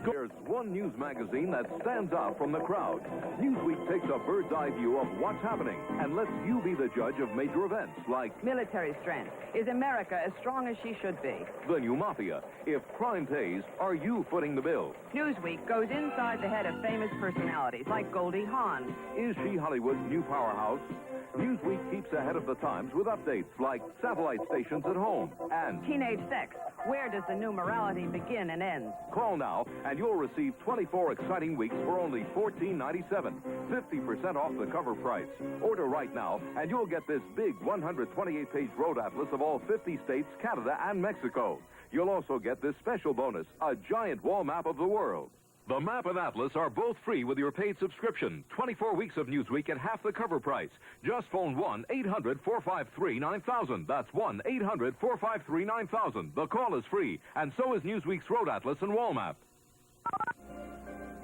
There's one news magazine that stands out from the crowd. Newsweek takes a bird's eye view of what's happening and lets you be the judge of major events like military strength. Is America as strong as she should be? the new mafia. If crime pays, are you footing the bill? Newsweek goes inside the head of famous personalities like Goldie Hawn. Is she Hollywood's new powerhouse? Newsweek keeps ahead of the times with updates like satellite stations at home and Teenage sex. Where does the new morality begin and end? call now and you'll receive 24 exciting weeks for only $14.97, 50% off the cover price. Order right now and you'll get this big 128-page road atlas of all 50 states, Canada, and Mexico. You'll also get this special bonus, a giant wall map of the world. The map and atlas are both free with your paid subscription. 24 weeks of Newsweek at half the cover price. Just phone 1-800-453-9000. That's 1-800-453-9000. The call is free, and so is Newsweek's road atlas and wall map.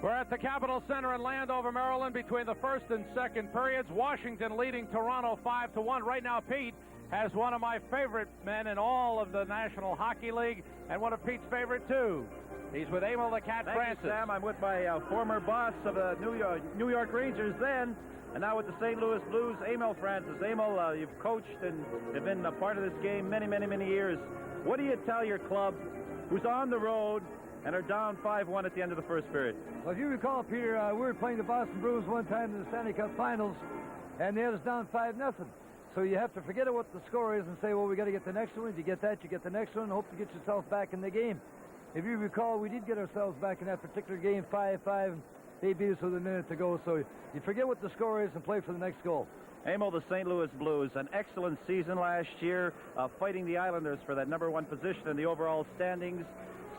We're at the Capitol Center in Landover, Maryland, between the first and second periods. Washington leading Toronto 5-1. Right now, Pete has one of my favorite men in all of the National Hockey League, and one of Pete's favorite, too. He's with Emil the Cat Francis. Thank you, Sam. I'm with my former boss of the New York Rangers then, and now with the St. Louis Blues, Emil Francis. Emil, you've coached and have been a part of this game many, many, many years. What do you tell your club who's on the road and are down 5-1 at the end of the first period? Well, if you recall, Peter, we were playing the Boston Bruins one time in the Stanley Cup Finals, and they had us down 5-0. So you have to forget what the score is and say, well, we got to get the next one. If you get that, you get the next one, and hope to get yourself back in the game. If you recall, we did get ourselves back in that particular game, 5-5. They beat us with a minute to go. So you forget what the score is and play for the next goal. Emil, the St. Louis Blues, an excellent season last year, fighting the Islanders for that number one position in the overall standings.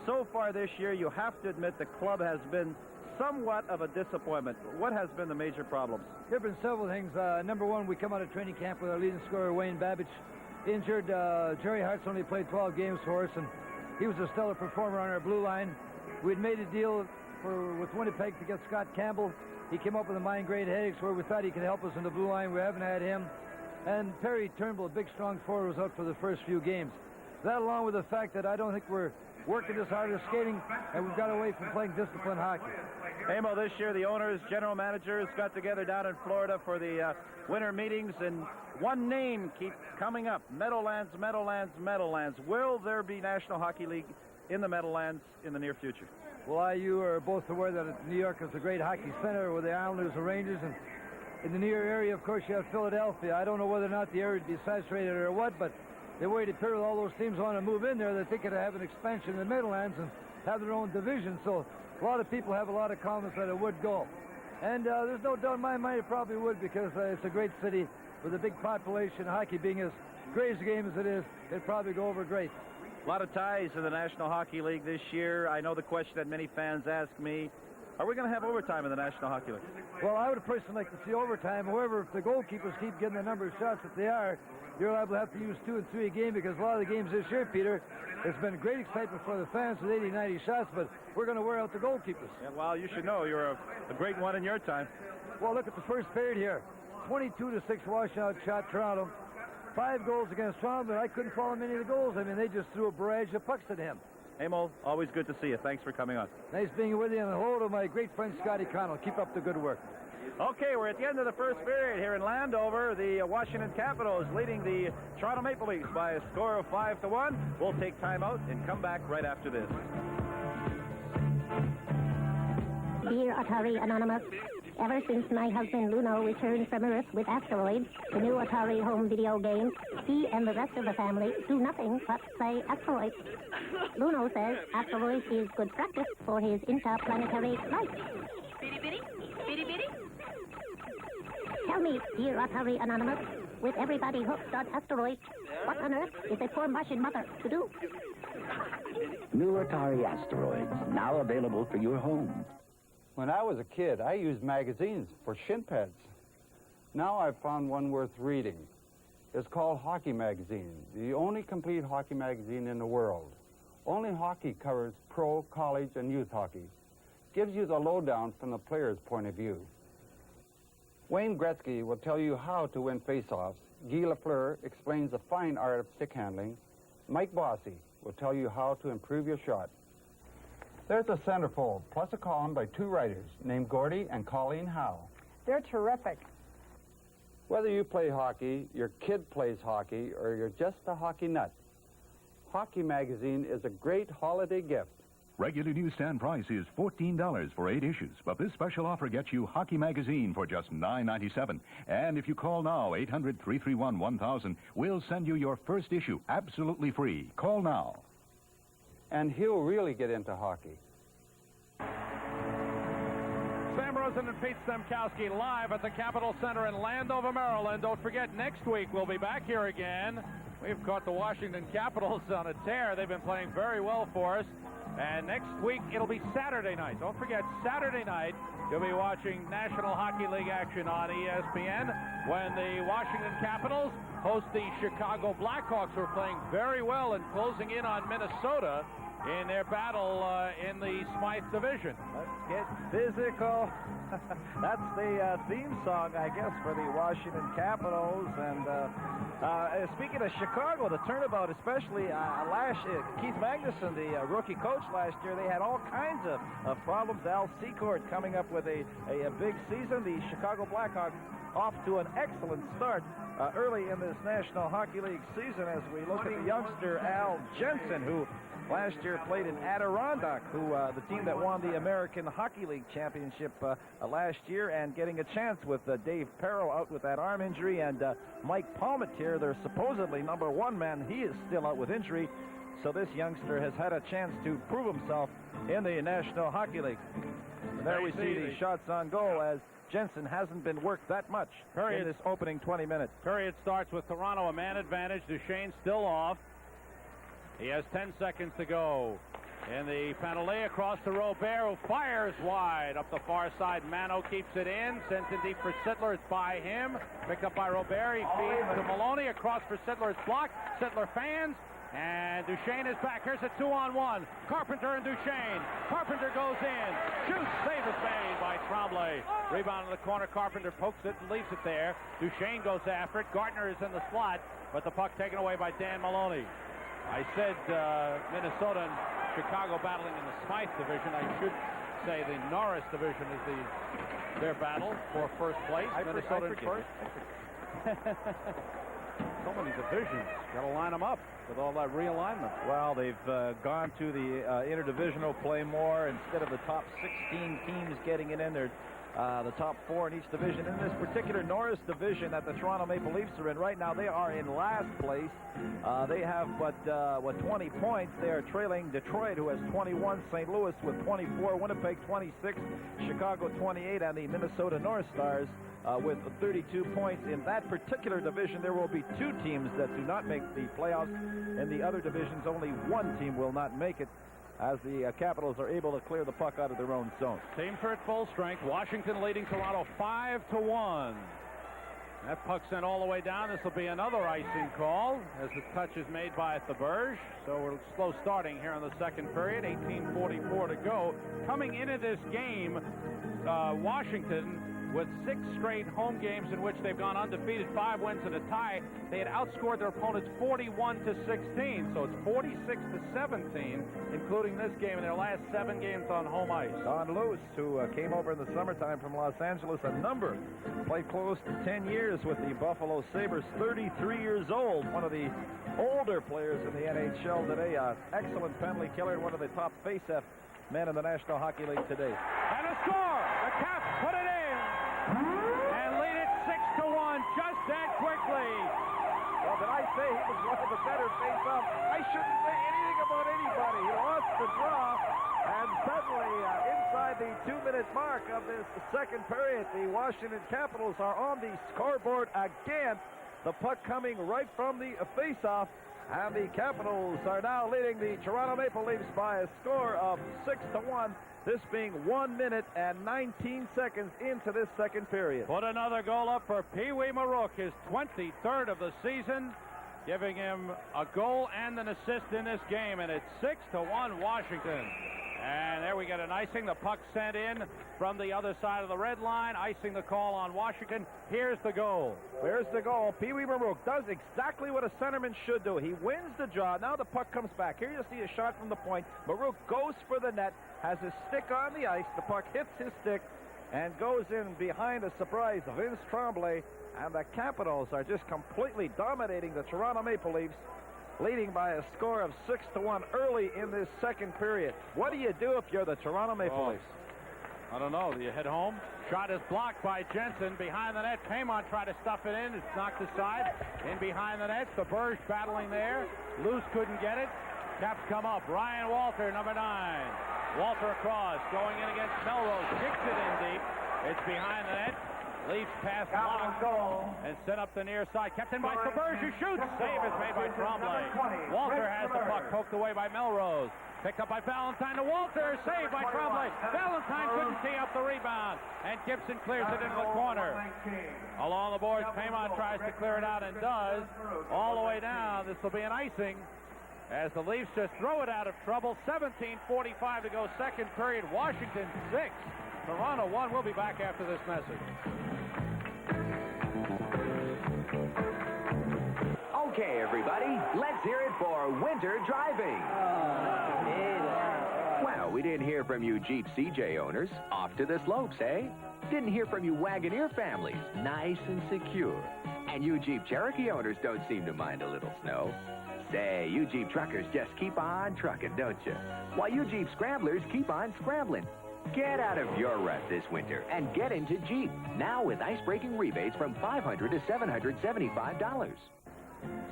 So far this year, you have to admit the club has been somewhat of a disappointment. What has been the major problems? There have been several things. Number one, we come out of training camp with our leading scorer, Wayne Babbage, injured. Jerry Hart's only played 12 games for us, and he was a stellar performer on our blue line. We'd made a deal with Winnipeg to get Scott Campbell. He came up with a mind-grade headaches where we thought he could help us in the blue line. We haven't had him. And Perry Turnbull, a big, strong forward, was out for the first few games. That, along with the fact that I don't think we're working as hard as skating, and we've got away from playing disciplined hockey. Emil, this year the owners, general managers got together down in Florida for the winter meetings, and one name keeps coming up: Meadowlands, Meadowlands, Meadowlands. Will there be National Hockey League in the Meadowlands in the near future? Well, you are both aware that New York is a great hockey center with the Islanders and Rangers, and in the near area, of course, you have Philadelphia. I don't know whether or not the area would be saturated or what, but the way it appears all those teams want to move in there, that they could have an expansion in the Meadowlands and have their own division. So a lot of people have a lot of comments that it would go. And there's no doubt in my mind it probably would, because it's a great city with a big population. Hockey being as great a game as it is, it'd probably go over great. A lot of ties in the National Hockey League this year. I know the question that many fans ask me: are we going to have overtime in the National Hockey League? Well, I would personally like to see overtime. However, if the goalkeepers keep getting the number of shots that they are, you're liable to have to use 2 and 3 a game, because a lot of the games this year, Peter, it's been great excitement for the fans with 80, 90 shots, but we're going to wear out the goalkeepers. Yeah, well, you should know you're a great one in your time. Well, look at the first period here. 22-6 washout shot Toronto. 5 goals against Toronto, but I couldn't follow many of the goals. I mean, they just threw a barrage of pucks at him. Emil, always good to see you. Thanks for coming on. Nice being with you, and hello to my great friend Scotty Connell. Keep up the good work. Okay, we're at the end of the first period here in Landover. The Washington Capitals leading the Toronto Maple Leafs by a score of 5-1. We'll take time out and come back right after this. Dear Atari Anonymous, ever since my husband Luno returned from Earth with Asteroids, the new Atari home video game, he and the rest of the family do nothing but play Asteroids. Luno says Asteroids is good practice for his interplanetary flight. Bitty bitty, bitty bitty. Tell me, dear Atari Anonymous, with everybody hooked on Asteroids, what on earth is a poor Martian mother to do? New Atari Asteroids, now available for your home. When I was a kid, I used magazines for shin pads. Now I've found one worth reading. It's called Hockey Magazine, the only complete hockey magazine in the world. Only hockey covers pro, college, and youth hockey. Gives you the lowdown from the player's point of view. Wayne Gretzky will tell you how to win faceoffs. Guy Lafleur explains the fine art of stick handling. Mike Bossy will tell you how to improve your shot. There's a centerfold, plus a column by two writers named Gordy and Colleen Howe. They're terrific. Whether you play hockey, your kid plays hockey, or you're just a hockey nut, Hockey Magazine is a great holiday gift. Regular newsstand price is $14 for 8 issues, but this special offer gets you Hockey Magazine for just $9.97. And if you call now, 800-331-1000, we'll send you your first issue absolutely free. Call now. And he'll really get into hockey. Sam Rosen and Pete Stemkowski live at the Capitol Center in Landover, Maryland. Don't forget, next week we'll be back here again. We've caught the Washington Capitals on a tear. They've been playing very well for us. And next week, it'll be Saturday night. Don't forget, Saturday night, you'll be watching National Hockey League action on ESPN when the Washington Capitals host the Chicago Blackhawks, who are playing very well and closing in on Minnesota in their battle in the Smythe division. Let's get physical. That's the theme song, I guess, for the Washington Capitals. And speaking of Chicago, the turnabout, especially Keith Magnuson, the rookie coach last year, they had all kinds of problems. Al Secord coming up with a big season. The Chicago Blackhawks off to an excellent start early in this National Hockey League season as we look at the youngster Al Jensen, who last year played in Adirondack, the team that won the American Hockey League championship last year, and getting a chance with Dave Perreault out with that arm injury, and Mike Palmetier, their supposedly number one man, he is still out with injury. So this youngster has had a chance to prove himself in the National Hockey League. And there we see the shots on goal as Jensen hasn't been worked that much in this opening 20 minutes. Period starts with Toronto, a man advantage. Duchesne still off. He has 10 seconds to go. In the penalty, across to Robert, who fires wide up the far side. Mano keeps it in, sends it deep for Sittler. It's by him. Picked up by Robert. He feeds to Maloney. Across for Sittler. It's blocked. Sittler fans. And Duchesne is back. Here's a 2-on-1. Carpenter and Duchesne. Carpenter goes in. Shoots. Save is made by Tremblay. Rebound in the corner. Carpenter pokes it and leaves it there. Duchesne goes after it. Gardner is in the slot, but the puck taken away by Dan Maloney. I said Minnesota and Chicago battling in the Smythe division. I should say the Norris division is their battle for first place. Minnesota in first. So many divisions. Got to line them up with all that realignment. Well, they've gone to the interdivisional play more. Instead of the top 16 teams getting it in, they're the top 4 in each division. In this particular Norris division that the Toronto Maple Leafs are in right now, they are in last place. They have but 20 points. They are trailing Detroit, who has 21, St. Louis with 24, Winnipeg 26, Chicago 28, and the Minnesota North Stars with 32 points. In that particular division, there will be 2 teams that do not make the playoffs. In the other divisions, only 1 team will not make it, as the Capitals are able to clear the puck out of their own zone. Teams are at full strength. Washington leading Toronto 5-1. That puck sent all the way down. This will be another icing call as the touch is made by Théberge. So we're slow starting here in the second period. 18:44 to go. Coming into this game, Washington, with 6 straight home games in which they've gone undefeated, 5 wins and a tie, they had outscored their opponents 41-16. So it's 46-17, including this game in their last 7 games on home ice. Don Luce, who came over in the summertime from Los Angeles, played close to 10 years with the Buffalo Sabres, 33 years old, one of the older players in the NHL today. Excellent penalty killer, one of the top face-off men in the National Hockey League today. And a score! The Caps put it in! And lead it 6-1 just that quickly. Well, did I say he was one of the better face-offs? I shouldn't say anything about anybody. He lost the draw, and suddenly, inside the 2-minute mark of this second period, the Washington Capitals are on the scoreboard again. The puck coming right from the face-off, and the Capitals are now leading the Toronto Maple Leafs by a score of 6-1. This being 1 minute and 19 seconds into this second period. Put another goal up for Pee Wee Marouk, his 23rd of the season, giving him a goal and an assist in this game, and it's 6-1 Washington. And there we get an icing. The puck sent in from the other side of the red line. Icing the call on Washington. Here's the goal. There's the goal. Pee Wee Marouk does exactly what a centerman should do. He wins the draw. Now the puck comes back. Here you see a shot from the point. Marouk goes for the net, has his stick on the ice. The puck hits his stick and goes in behind a surprise Vince Tremblay. And the Capitals are just completely dominating the Toronto Maple Leafs, leading by a score of 6-1 early in this second period. What do you do if you're the Toronto Maple Leafs? I don't know. Do you head home? Shot is blocked by Jensen. Behind the net, Paymont tried to stuff it in. It's knocked aside. In behind the net, the Burge battling there. Loose couldn't get it. Caps come up. Ryan Walter, number 9. Walter across, going in against Melrose. Kicks it in deep. It's behind the net. Leafs pass blocked and set up the near side. Kept in by Burge, who shoots. Save is made by Tremblay. Walter has the puck, poked away by Melrose. Picked up by Valentine to Walter. Saved by Tremblay. Valentine couldn't tee up the rebound. And Gibson clears it into the corner. Along the boards, Paymont tries to clear it out and does. All the way down. This will be an icing as the Leafs just throw it out of trouble. 17:45 to go, second period. Washington 6. Toronto 1. We'll be back after this message. Okay, everybody, let's hear it for winter driving. Well, we didn't hear from you Jeep CJ owners. Off to the slopes, eh? Didn't hear from you Wagoneer families. Nice and secure. And you Jeep Cherokee owners don't seem to mind a little snow. Say, you Jeep truckers just keep on trucking, don't you? While you Jeep scramblers keep on scrambling. Get out of your rut this winter and get into Jeep. Now with ice-breaking rebates from $500 to $775.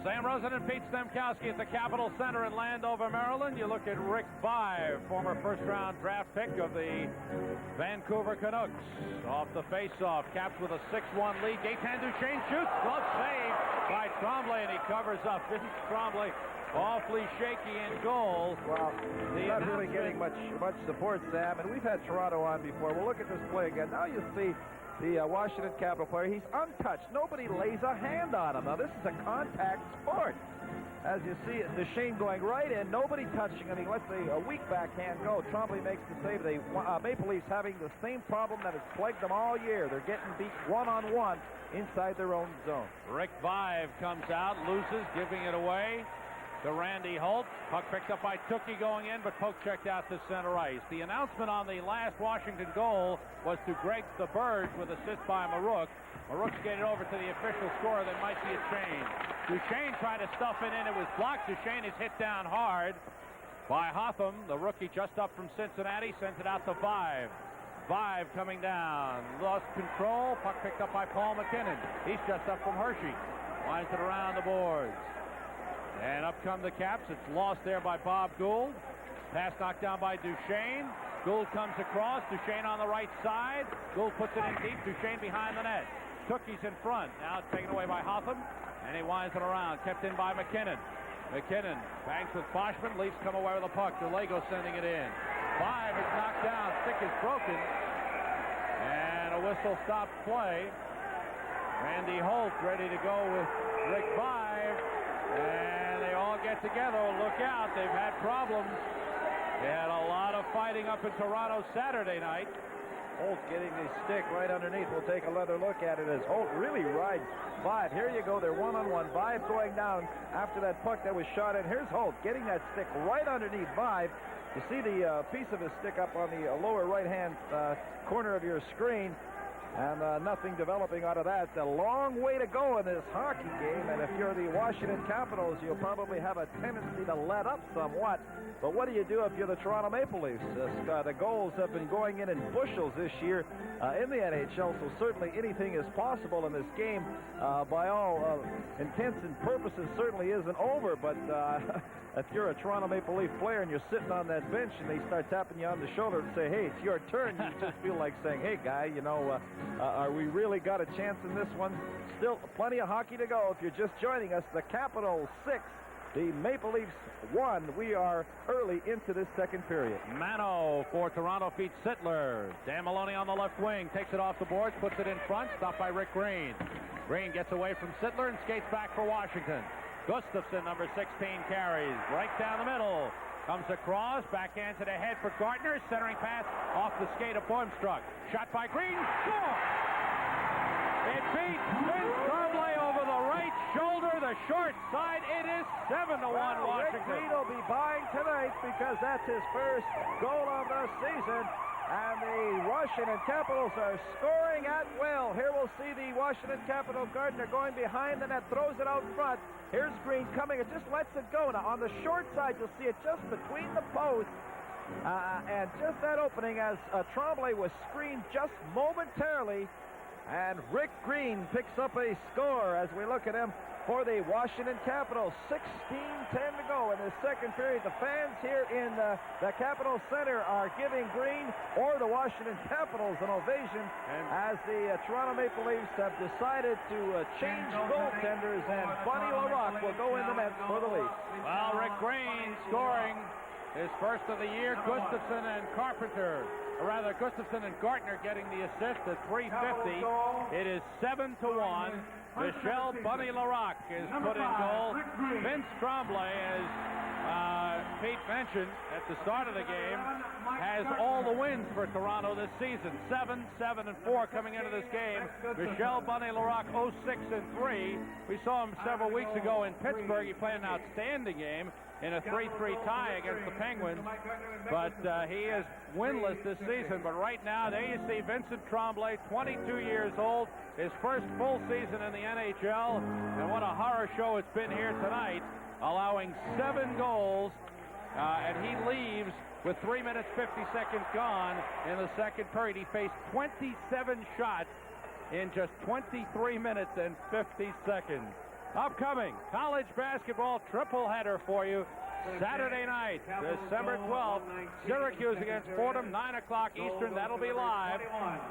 Sam Rosen and Pete Stemkowski at the Capitol Center in Landover, Maryland. You look at Rick Vaive, former first-round draft pick of the Vancouver Canucks. Off the face-off, Caps with a 6-1 lead. Gaetan Duchesne shoots. Glove save by Tremblay, and he covers up. Vince Tremblay awfully shaky in goal. Well, he's not really getting much support, Sam. And we've had Toronto on before. We'll look at this play again. Now you see the Washington Capital player. He's untouched. Nobody lays a hand on him. Now, this is a contact sport. As you see, Duchesne going right in, nobody touching him. He lets a weak backhand go. Tremblay makes the save. The Maple Leafs having the same problem that has plagued them all year. They're getting beat one-on-one inside their own zone. Rick Vaive comes out, loses, giving it away to Randy Holt. Puck picked up by Tukey going in, but poke checked out to center ice. The announcement on the last Washington goal was to Greg Burge with assist by Marouk. Marouk skated over to the official scorer. There might be a change. Duchesne tried to stuff it in. It was blocked. Duchesne is hit down hard by Hotham, the rookie just up from Cincinnati. Sent it out to Vaive. Vaive coming down. Lost control. Puck picked up by Paul McKinnon. He's just up from Hershey. Winds it around the boards. And up come the Caps. It's lost there by Bob Gould. Pass knocked down by Duchesne. Gould comes across. Duchesne on the right side. Gould puts it in deep. Duchesne behind the net. Tukey's in front. Now it's taken away by Hotham. And he winds it around. Kept in by McKinnon. McKinnon banks with Boschman. Leafs come away with the puck. DeLego sending it in. Vaive is knocked down. Stick is broken. And a whistle stops play. Randy Holt ready to go with Rick Vaive. And they all get together. Look out. They've had problems. They had a lot of fighting up in Toronto Saturday night. Holt getting his stick right underneath. We'll take another look at it as Holt really rides Vaive. Here you go. They're one-on-one. Vaive going down after that puck that was shot in. Here's Holt getting that stick right underneath Vaive. You see the piece of his stick up on the lower right-hand corner of your screen. And nothing developing out of that. A long way to go in this hockey game. And if you're the Washington Capitals, you'll probably have a tendency to let up somewhat. But what do you do if you're the Toronto Maple Leafs? The goals have been going in bushels this year in the NHL, so certainly anything is possible in this game. By all intents and purposes, certainly isn't over. But if you're a Toronto Maple Leaf player and you're sitting on that bench and they start tapping you on the shoulder and say, hey, it's your turn, you just feel like saying, hey, guy, you know, are we really got a chance in this one? Still plenty of hockey to go. If you're just joining us, the Capitals 6, the Maple Leafs 1. We are early into this second period. Mano for Toronto feeds Sittler. Dan Maloney on the left wing takes it off the boards, puts it in front, stopped by Rick Green. Green gets away from Sittler and skates back for Washington. Gustafson, number 16, carries right down the middle. Comes across, backhand to the head for Gartner. Centering pass off the skate of Bohmstruck. Shot by Green. Score! It beat Vince Tremblay over the right shoulder, the short side. It is 7-1 Washington. Rick Green will be buying tonight because that's his first goal of the season. And the Washington Capitals are scoring at will. Here we'll see the Washington Capital Gardner going behind the net, throws it out front. Here's Green coming, it just lets it go. Now, on the short side, you'll see it just between the posts. And just that opening as Tremblay was screened just momentarily. And Rick Green picks up a score as we look at him for the Washington Capitals. 16:10 to go in the second period. The fans here in the Capitol Center are giving Green or the Washington Capitals an ovation as the Toronto Maple Leafs have decided to change goaltenders, and Bunny LaRocque will go in the net for the Leafs. Well, Rick Green scoring his first of the year. Gustafson and Carpenter, or rather Gustafson and Gartner getting the assist at 3:50. It is 7-1. Michel Bunny LaRocque is put in goal. Vince Tremblay, as Pete mentioned at the start of the game, has all the wins for Toronto this season. 7-7-4 coming into this game. Michel Bunny LaRocque 0-6-3. We saw him several weeks ago in Pittsburgh. He played an outstanding game in a 3-3 tie against the Penguins, but he is winless this season. But right now, there you see Vincent Tremblay, 22 years old, his first full season in the NHL, and what a horror show it's been here tonight, allowing 7 goals, and he leaves with 3 minutes 50 seconds gone in the second period. He faced 27 shots in just 23 minutes and 50 seconds. Upcoming college basketball triple header for you. Saturday night, December 12th, Syracuse against Fordham, 9 o'clock Eastern. That'll be live.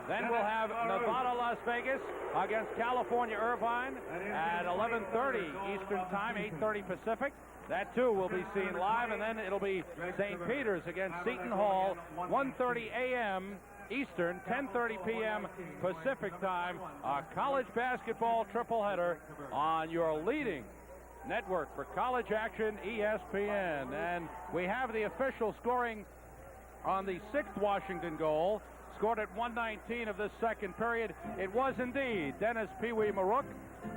Then we'll have Nevada, Las Vegas against California, Irvine at 11:30 Eastern Time, 8:30 Pacific. That, too, will be seen live. And then it'll be St. Peter's against Seton Hall, 1:30 a.m. Eastern, 10:30 p.m. Pacific Time. A college basketball triple header on your leading network for college action, ESPN. And we have the official scoring on the 6th Washington goal, scored at 1:19 of this second period. It was indeed Dennis Pee Wee Marouk,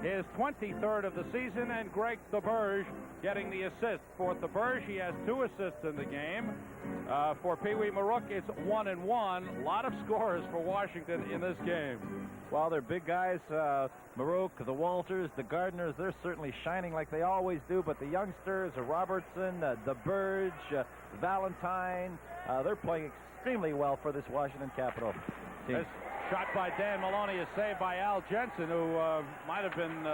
his 23rd of the season, and Greg Thaberge getting the assist. For Thaberge, he has 2 assists in the game. For Pee Wee Marouk, it's 1-1. A lot of scores for Washington in this game. Well, they're big guys. Marouk, the Walters, the Gardners, they're certainly shining like they always do. But the youngsters, Robertson, Thaberge, Valentine, they're playing extremely well for this Washington Capital team. This shot by Dan Maloney is saved by Al Jensen, who might have been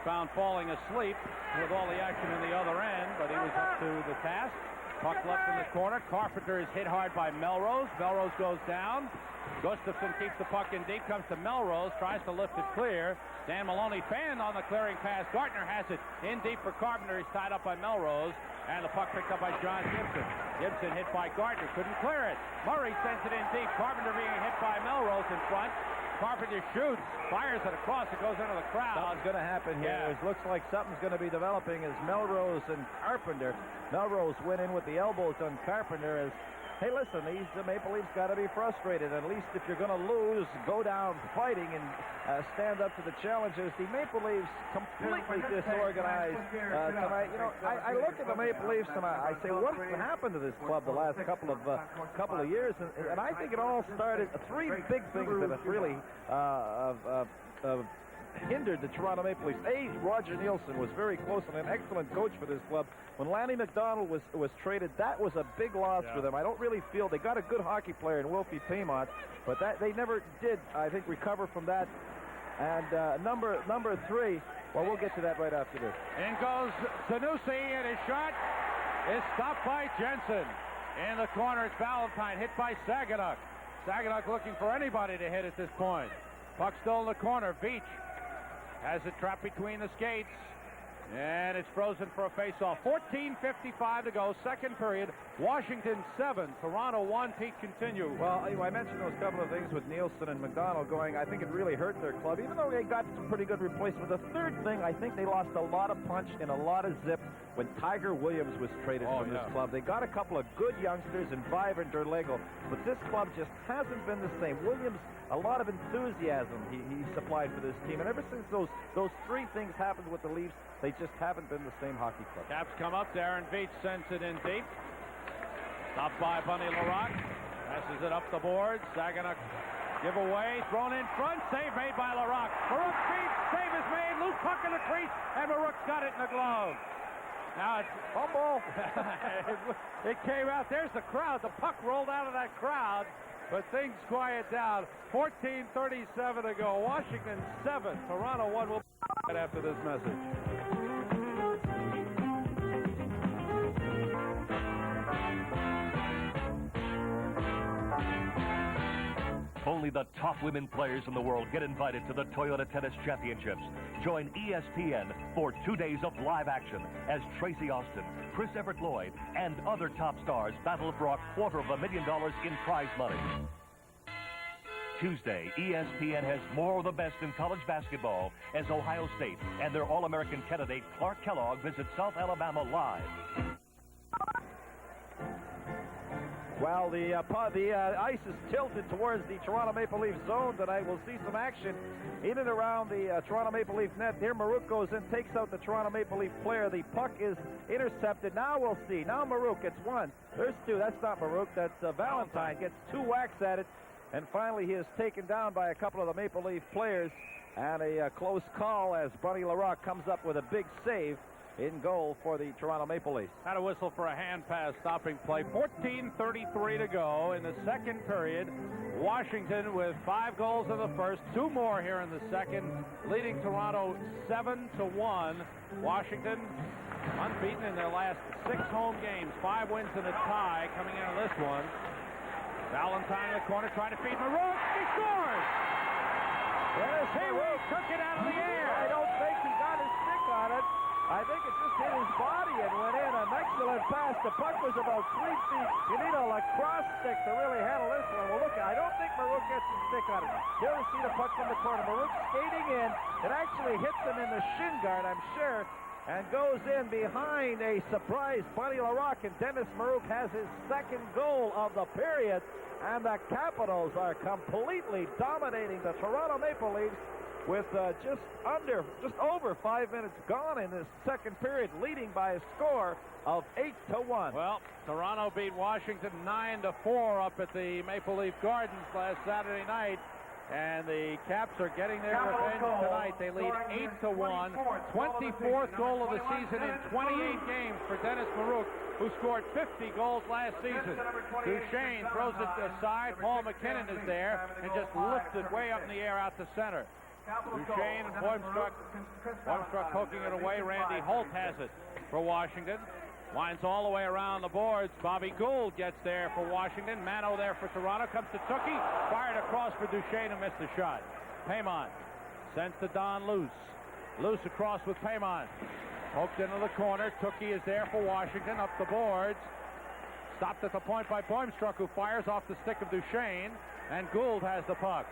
found falling asleep with all the action in the other end, but he was up to the task. Puck left in the corner. Carpenter is hit hard by Melrose. Melrose goes down. Gustafson keeps the puck in deep, comes to Melrose, tries to lift it clear. Dan Maloney fanned on the clearing pass. Gartner has it in deep for Carpenter. He's tied up by Melrose, and the puck picked up by John Gibson. Gibson hit by Gartner, couldn't clear it. Murray sends it in deep. Carpenter being hit by Melrose in front. Carpenter shoots, fires it across, it goes into the crowd. Something's going to happen here. Yeah. It looks like something's going to be developing as Melrose and Carpenter. Melrose went in with the elbows on Carpenter as, hey, listen, these Maple Leafs got to be frustrated. At least if you're going to lose, go down fighting and stand up to the challenges. The Maple Leafs completely disorganized tonight. You know, I look at the Maple Leafs and I say, what's happened to this club the last couple of years? And I think it all started 3 big things that have really hindered the Toronto Maple Leafs. Roger Nielsen was very close and an excellent coach for this club. When Lanny McDonald was traded, that was a big loss for them. I don't really feel they got a good hockey player in Wilfie Paymont, but that they never did, I think, recover from that. And number 3, well, we'll get to that right after this. In goes Sanusi, and his shot is stopped by Jensen. In the corner, it's Valentine, hit by Saginaw. Saginaw looking for anybody to hit at this point. Puck still in the corner. Veach has it trapped between the skates, and it's frozen for a face-off. 14:55 to go, second period. Washington 7, Toronto 1. Pete, continue. Well, I mentioned those couple of things with Nielsen and McDonald going. I think it really hurt their club, even though they got some pretty good replacement. The third thing, I think they lost a lot of punch and a lot of zip when Tiger Williams was traded from this club. They got a couple of good youngsters in Vibrant Derlego, but this club just hasn't been the same. Williams, a lot of enthusiasm he supplied for this team, and ever since those three things happened with the Leafs, they just haven't been the same hockey club. Caps come up. Darren Veach sends it in deep. Stopped by Bunny Larocque. Passes it up the boards. Saginaw give away. Thrown in front. Save made by Larocque. Marouk feeds. Save is made. Loose puck in the crease. And Marouk's got it in the glove. Now it's fumble. It came out. There's the crowd. The puck rolled out of that crowd. But things quiet down. 14:37 to go. Washington 7. Toronto 1. We'll be right after this message. Only the top women players in the world get invited to the Toyota Tennis Championships. Join ESPN for 2 days of live action as Tracy Austin, Chris Everett Lloyd, and other top stars battle for $250,000 in prize money. Tuesday, ESPN has more of the best in college basketball as Ohio State and their All-American candidate Clark Kellogg visit South Alabama live. Well, the ice is tilted towards the Toronto Maple Leaf zone tonight. We'll see some action in and around the Toronto Maple Leaf net. Here Marouk goes in, takes out the Toronto Maple Leaf player. The puck is intercepted. Now we'll see. Now Marouk gets one. There's two. That's not Marouk. That's Valentine. Gets two whacks at it. And finally, he is taken down by a couple of the Maple Leaf players. And a close call as Bunny Larocque comes up with a big save in goal for the Toronto Maple Leafs. Had a whistle for a hand pass stopping play. 14:33 to go in the second period. Washington with 5 goals in the first, 2 more here in the second, leading Toronto 7-1. Washington unbeaten in their last 6 home games, 5 wins and a tie coming out of this one. Valentine in the corner trying to feed Marouk. He scores! He took it out of the air. I don't think he got his stick on it. I think it just hit his body and went in. An excellent pass. The puck was about 3 feet. You need a lacrosse stick to really handle this one. Well, look, I don't think Marouk gets his stick on it. Here we see the puck from the corner. Marouk skating in. It actually hits him in the shin guard, I'm sure, and goes in behind a surprise Bunny Larocque. And Dennis Marouk has his second goal of the period. And the Capitals are completely dominating the Toronto Maple Leafs with just over 5 minutes gone in this second period, leading by a score of 8-1. Well, Toronto beat Washington 9-4 up at the Maple Leaf Gardens last Saturday night, and the Caps are getting their revenge tonight. They lead 8-1, 24th goal of the season in 28 games for Dennis Marouk, who scored 50 goals last season. Duchesne throws it aside. Paul McKinnon is there and just lifts it way up in the air out to center. Duchesne and Boimstruck poking it away. Randy Holt has it for Washington. Winds all the way around the boards. Bobby Gould gets there for Washington. Mano there for Toronto. Comes to Tukey. Fired across for Duchesne who missed the shot. Paymon sends to Don Luce. Luce across with Paymon. Poked into the corner. Tukey is there for Washington. Up the boards. Stopped at the point by Boimstruck, who fires off the stick of Duchesne. And Gould has the puck.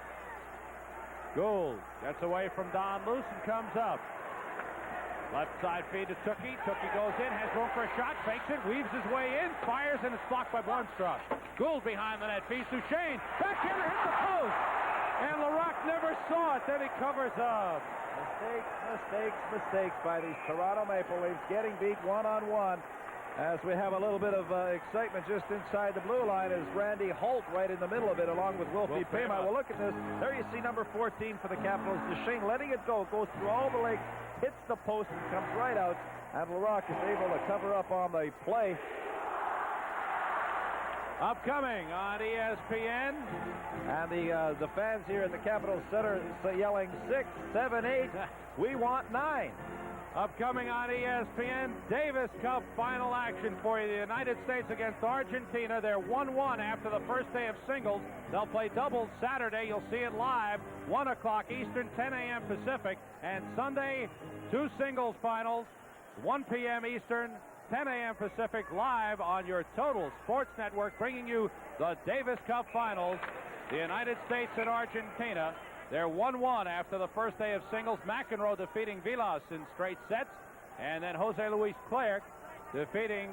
Gould gets away from Don Luce and comes up. Left side feed to Tukey. Tukey goes in, has room for a shot, fakes it, weaves his way in, fires, and it's blocked by Boimstruck. Gould behind the net, feeds Duchesne. Backhander hits the post. And Larocque never saw it. Then he covers up. Mistakes by these Toronto Maple Leafs, getting beat one-on-one. As we have a little bit of excitement just inside the blue line is Randy Holt right in the middle of it along with Wilfie Paymon. Well, look at this. There you see number 14 for the Capitals. Duchesne letting it go. Goes through all the legs, hits the post, and comes right out. And Larocque is able to cover up on the play. Upcoming on ESPN. And the fans here at the Capitol Center yelling 6, 7, 8. We want 9. Upcoming on ESPN, Davis Cup final action for you. The United States against Argentina. They're 1-1 after the first day of singles. They'll play doubles Saturday. You'll see it live, 1 o'clock Eastern, 10 a.m. Pacific. And Sunday, 2 singles finals, 1 p.m. Eastern, 10 a.m. Pacific, live on your Total Sports Network, bringing you the Davis Cup finals. The United States and Argentina. They're 1-1 after the first day of singles. McEnroe defeating Vilas in straight sets. And then Jose Luis Clerc defeating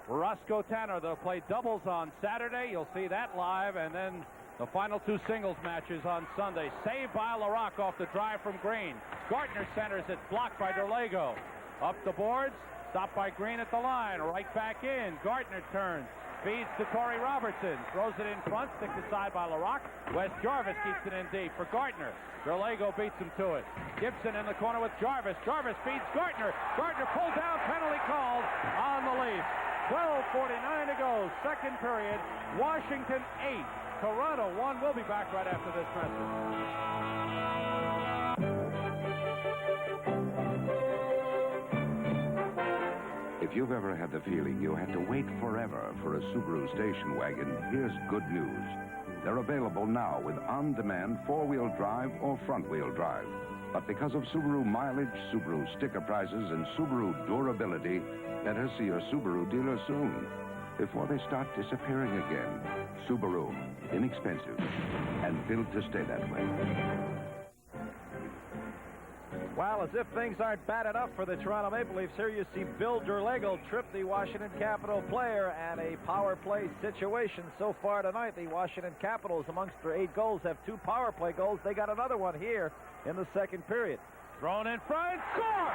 Roscoe Tanner. They'll play doubles on Saturday. You'll see that live. And then the final two singles matches on Sunday. Saved by LaRocque off the drive from Green. Gartner centers it, blocked by Derlego. Up the boards, stopped by Green at the line. Right back in. Gartner turns. Feeds to Torrey Robertson. Throws it in front, sticked aside by LaRocque. Wes Jarvis keeps it in deep for Gartner. Derlego beats him to it. Gibson in the corner with Jarvis. Jarvis feeds Gartner. Gartner pulled down, penalty called on the Leafs. 12:49 to go, second period. Washington 8, Toronto 1. We'll be back right after this message. If you've ever had the feeling you had to wait forever for a Subaru station wagon, here's good news. They're available now with on-demand four-wheel drive or front-wheel drive. But because of Subaru mileage, Subaru sticker prices, and Subaru durability, better see your Subaru dealer soon before they start disappearing again. Subaru, inexpensive and built to stay that way. Well, as if things aren't bad enough for the Toronto Maple Leafs, here you see Bill Derlego trip the Washington Capitol player, and a power play situation so far tonight. The Washington Capitals, amongst their 8 goals, have 2 power play goals. They got another one here in the second period. Thrown in front, score!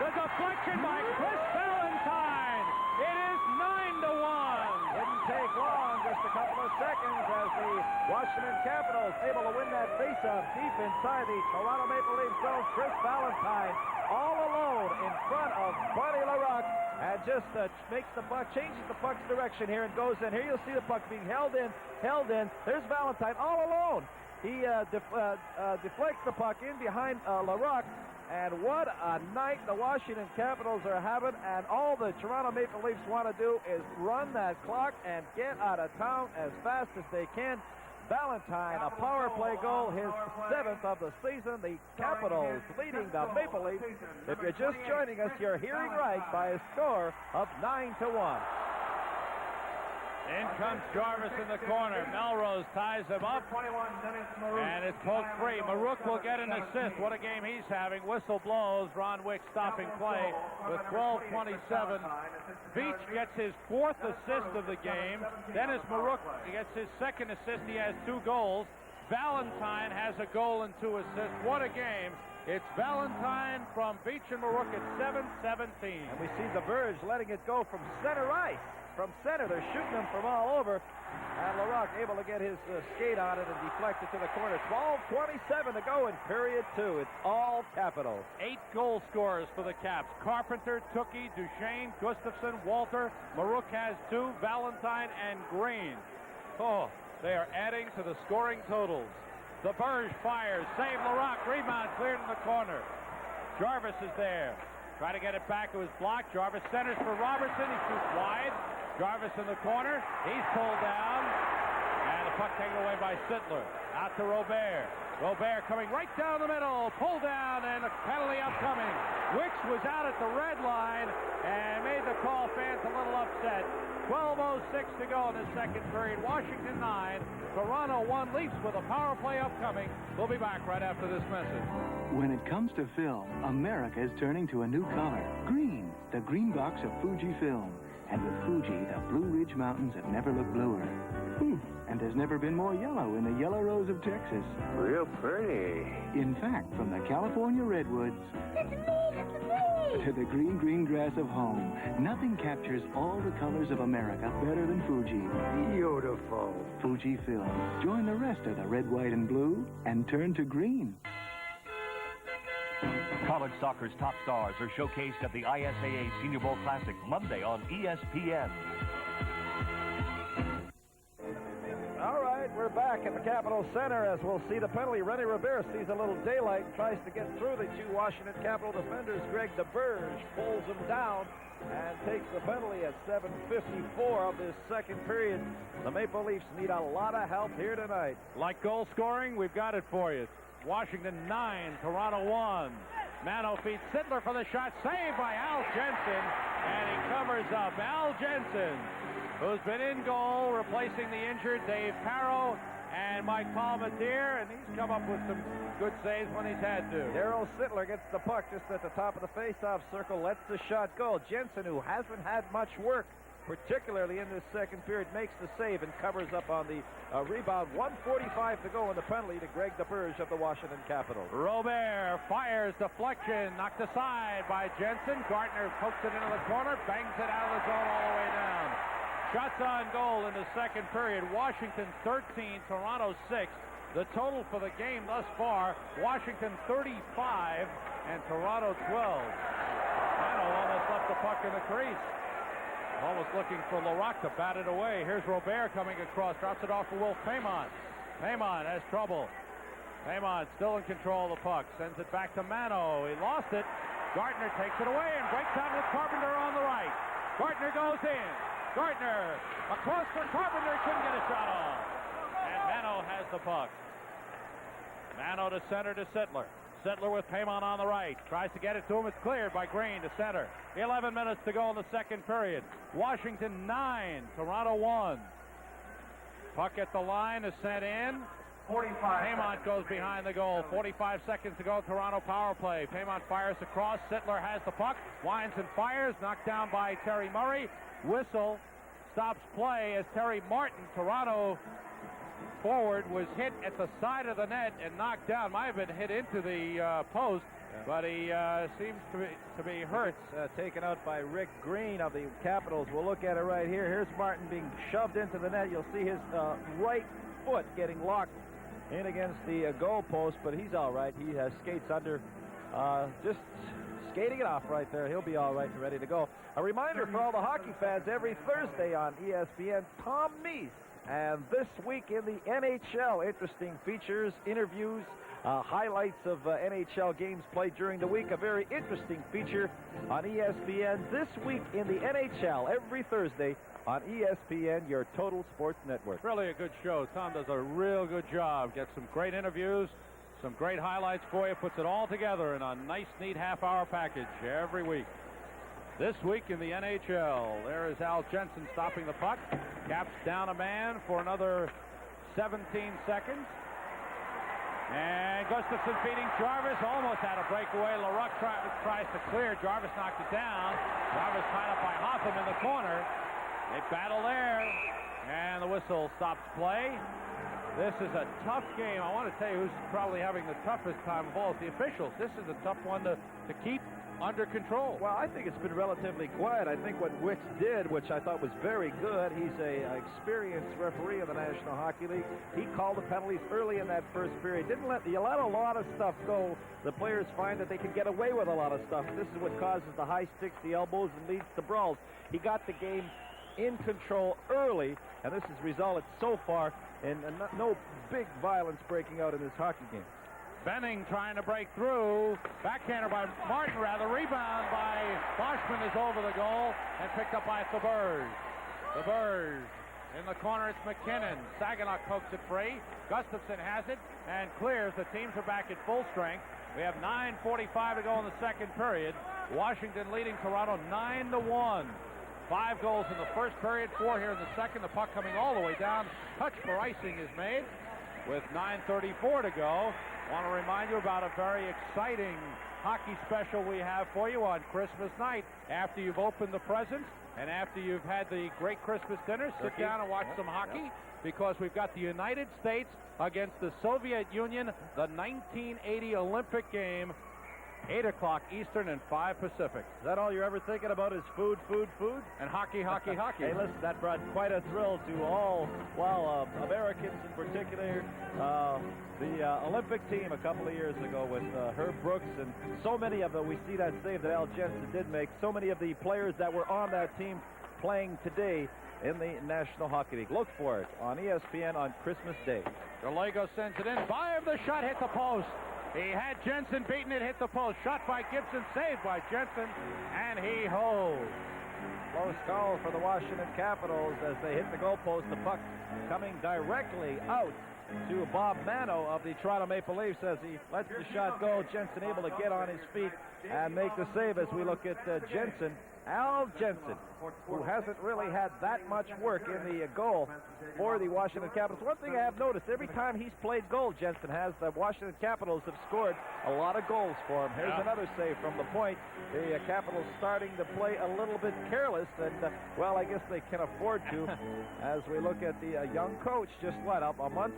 The deflection by Chris Valentine. It is 9-1. Didn't take long, just a couple of seconds, as the Washington Capitals able to win that faceoff deep inside the Toronto Maple Leafs zone. Chris Valentine all alone in front of Buddy LaRocque, and just makes the puck, changes the puck's direction here and goes in. Here you'll see the puck being held in. There's Valentine all alone. He deflects the puck in behind LaRocque. And what a night the Washington Capitals are having, and all the Toronto Maple Leafs want to do is run that clock and get out of town as fast as they can. Valentine, a power play goal, his 7th of the season. The Capitals leading the Maple Leafs. If you're just joining us, you're hearing right by a score of 9-1. In comes Jarvis in the corner. Melrose ties him up, and it's poked free. Marouk will get an assist. What a game he's having. Whistle blows. Ron Wick stopping play with 12:27. Veach gets his 4th assist of the game. Dennis Marouk gets his 2nd assist. He has 2 goals. Valentine has a goal and 2 assists. What a game. It's Valentine from Veach and Marouk at 7:17. And we see the Verge letting it go from center ice. From center, they're shooting them from all over. And LaRocque able to get his skate on it and deflect it to the corner. 12:27 to go in period 2. It's all Capitals. 8 goal scorers for the Caps. Carpenter, Tukey, Duchesne, Gustafson, Walter. Marouk has 2, Valentine and Green. Oh, they are adding to the scoring totals. The Berge fires. Save LaRocque. Rebound cleared in the corner. Jarvis is there. Try to get it back. It was blocked. Jarvis centers for Robertson. He shoots wide. Jarvis in the corner. He's pulled down. And the puck taken away by Sittler. Out to Robert. Robert coming right down the middle. Pulled down, and a penalty upcoming. Wicks was out at the red line and made the call. Fans a little upset. 12:06 to go in the second period. Washington 9, Toronto 1. Leafs with a power play upcoming. We'll be back right after this message. When it comes to film, America is turning to a new color. Green, the green box of Fuji film. And with Fuji, the Blue Ridge Mountains have never looked bluer. And there's never been more yellow in the yellow rose of Texas. Real pretty. In fact, from the California redwoods to the green grass of home, nothing captures all the colors of America better than Fuji. Beautiful. Fuji Film. Join the rest of the red, white, and blue and turn to green. College soccer's top stars are showcased at the ISAA Senior Bowl Classic Monday on ESPN. All right, we're back at the Capitol Center as we'll see the penalty. Rennie Rivera sees a little daylight, tries to get through the 2 Washington Capital defenders. Greg DeBerge pulls him down and takes the penalty at 7:54 of this second period. The Maple Leafs need a lot of help here tonight. Like goal scoring, we've got it for you. Washington 9, Toronto 1. Mano feeds Sittler for the shot. Saved by Al Jensen, and he covers up. Al Jensen, who's been in goal, replacing the injured Dave Parrow, and Mike Palmatier, and he's come up with some good saves when he's had to. Darryl Sittler gets the puck just at the top of the face-off circle, lets the shot go. Jensen, who hasn't had much work, particularly in this second period, makes the save and covers up on the rebound. 1:45 to go in the penalty to Greg DeBerge of the Washington Capitals. Robert fires, deflection, knocked aside by Jensen. Gartner pokes it into the corner, bangs it out of the zone all the way down. Shots on goal in the second period. Washington 13, Toronto 6. The total for the game thus far, Washington 35 and Toronto 12. Mano almost left the puck in the crease. Almost looking for Larocque to bat it away. Here's Robert coming across, drops it off for Wolf Paymont. Paymont has trouble. Paymont still in control of the puck, sends it back to Mano. He lost it. Gartner takes it away and breaks out with Carpenter on the right. Gartner goes in. Gartner across for Carpenter, couldn't get a shot off. And Mano has the puck. Mano to center to Sittler. Sittler with Paymont on the right. Tries to get it to him. It's cleared by Green to center. 11 minutes to go in the second period. Washington 9, Toronto 1. Puck at the line is sent in. 45. Paymont goes behind the goal. 45 seconds to go. Toronto power play. Paymont fires across. Sittler has the puck. Winds and fires. Knocked down by Terry Murray. Whistle stops play as Terry Martin, Toronto forward, was hit at the side of the net and knocked down. Might have been hit into the post, but he seems to be hurt. Taken out by Rick Green of the Capitals. We'll look at it right here. Here's Martin being shoved into the net. You'll see his right foot getting locked in against the goal post, but he's all right. He has skates under, just skating it off right there. He'll be all right and ready to go. A reminder for all the hockey fans, every Thursday on ESPN, Tom Meese. And this week in the NHL, interesting features, interviews, highlights of NHL games played during the week. A very interesting feature on ESPN this week in the NHL, every Thursday on ESPN, your total sports network. Really a good show. Tom does a real good job. Gets some great interviews, some great highlights for you, puts it all together in a nice, neat half-hour package every week. This week in the NHL, there is Al Jensen stopping the puck. Caps down a man for another 17 seconds. And Gustafson feeding Jarvis. Almost had a breakaway. Larocque tries to clear. Jarvis knocked it down. Jarvis tied up by Hoffman in the corner. They battle there. And the whistle stops play. This is a tough game. I want to tell you who's probably having the toughest time of all. It's the officials. This is a tough one to keep under control. Well, I think it's been relatively quiet. I think what Wicks did, which I thought was very good, he's an experienced referee in the National Hockey League. He called the penalties early in that first period. He let a lot of stuff go. The players find that they can get away with a lot of stuff. This is what causes the high sticks, the elbows, and leads to brawls. He got the game in control early, and this has resulted so far in no big violence breaking out in this hockey game. Benning trying to break through. Backhander by Martin, rather. Rebound by Boschman is over the goal and picked up by DeBerge. DeBerge in the corner. It's McKinnon. Saginaw pokes it free. Gustafson has it and clears. The teams are back at full strength. We have 9:45 to go in the second period. Washington leading Toronto 9-1. 5 goals in the first period, 4 here in the second. The puck coming all the way down. Touch for icing is made with 9:34 to go. Want to remind you about a very exciting hockey special we have for you on Christmas night. After you've opened the presents and after you've had the great Christmas dinner, sit down and watch some hockey because we've got the United States against the Soviet Union, the 1980 Olympic game, 8 o'clock Eastern and 5 Pacific. Is that all you're ever thinking about is food, food, food? And hockey, hockey, hockey. Hey, listen, that brought quite a thrill to all, Americans in particular. The Olympic team a couple of years ago with Herb Brooks and so many of them. We see that save that Al Jensen did make. So many of the players that were on that team playing today in the National Hockey League. Look for it on ESPN on Christmas Day. Gallego sends it in. Bayern, the shot hit the post. He had Jensen beaten, it hit the post. Shot by Gibson, saved by Jensen, and he holds. Close call for the Washington Capitals as they hit the goalpost. The puck coming directly out to Bob Mano of the Toronto Maple Leafs as he lets the shot go. Jensen able to get on his feet and make the save as we look at Jensen Al Jensen, who hasn't really had that much work in the goal for the Washington Capitals. One thing I have noticed, every time he's played goal, Jensen has, the Washington Capitals have scored a lot of goals for him. Here's another save from the point. The Capitals starting to play a little bit careless, and, well, I guess they can afford to as we look at the young coach. Just, a month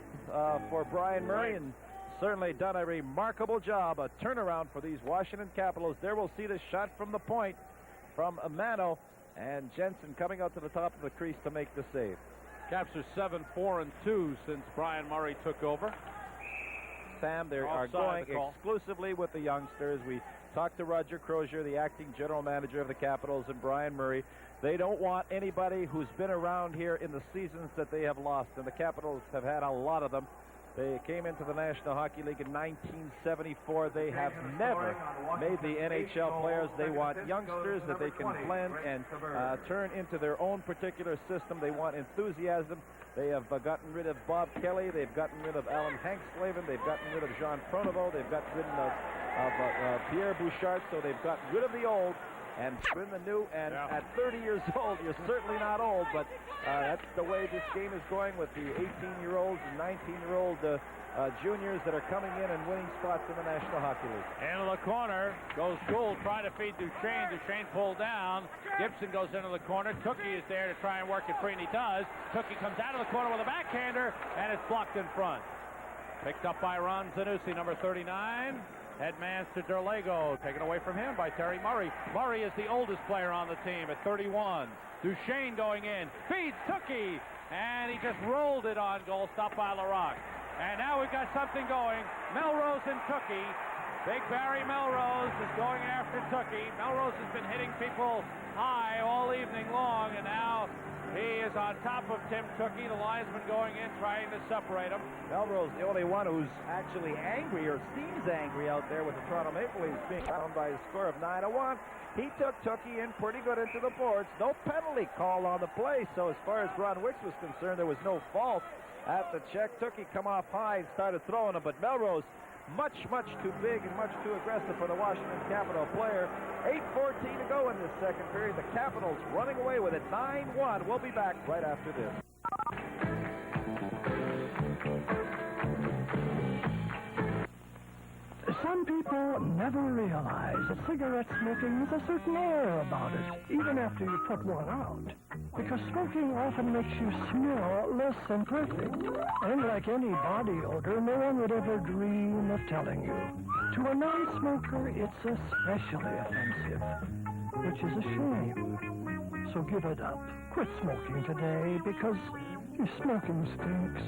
for Brian Murray, and certainly done a remarkable job, a turnaround for these Washington Capitals. There we'll see the shot from the point from Mano, and Jensen coming out to the top of the crease to make the save. Caps are 7-4-2 since Brian Murray took over. Sam, they are going exclusively with the youngsters. We talked to Roger Crozier, the acting general manager of the Capitals, and Brian Murray. They don't want anybody who's been around here in the seasons that they have lost, and the Capitals have had a lot of them. They came into the National Hockey League in 1974. They have never made the NHL players. They want youngsters that they can blend and turn into their own particular system. They want enthusiasm. They have gotten rid of Bob Kelly. They've gotten rid of Alan Hankslavin. They've gotten rid of Jean Pronovo. They've gotten rid of Pierre Bouchard. So they've gotten rid of the old and bring the new, and at 30 years old, you're certainly not old, but that's the way this game is going with the 18-year-olds and 19-year-old juniors that are coming in and winning spots in the National Hockey League. Into the corner goes Gould, trying to feed Duchesne. Duchesne pulled down. Gibson goes into the corner. Tukey is there to try and work it free, and he does. Tukey comes out of the corner with a backhander, and it's blocked in front. Picked up by Ron Zanussi, number 39. Headman's to Derlego, taken away from him by Terry Murray. Murray is the oldest player on the team at 31. Duchesne going in, feeds Tukey, and he just rolled it on goal, stopped by Larocque. And now we've got something going. Melrose and Tukey. Big Barry Melrose is going after Tukey. Melrose has been hitting people high all evening long, and now he is on top of Tim Tukey, the linesman going in, trying to separate him. Melrose, the only one who's actually angry or seems angry out there with the Toronto Maple Leafs being down by a score of 9-1. He took Tukey in pretty good into the boards. No penalty call on the play, so as far as Ron Wicks was concerned, there was no fault at the check. Tukey come off high and started throwing him, but Melrose much too big and much too aggressive for the Washington Capital player. 8:14 to go in this second period. The Capitals running away with it 9-1. We'll be back right after this. Some people never realize that cigarette smoking has a certain air about it, even after you put one out. Because smoking often makes you smell less than perfect. And like any body odor, no one would ever dream of telling you. To a non-smoker, it's especially offensive, which is a shame. So give it up. Quit smoking today, because your smoking stinks.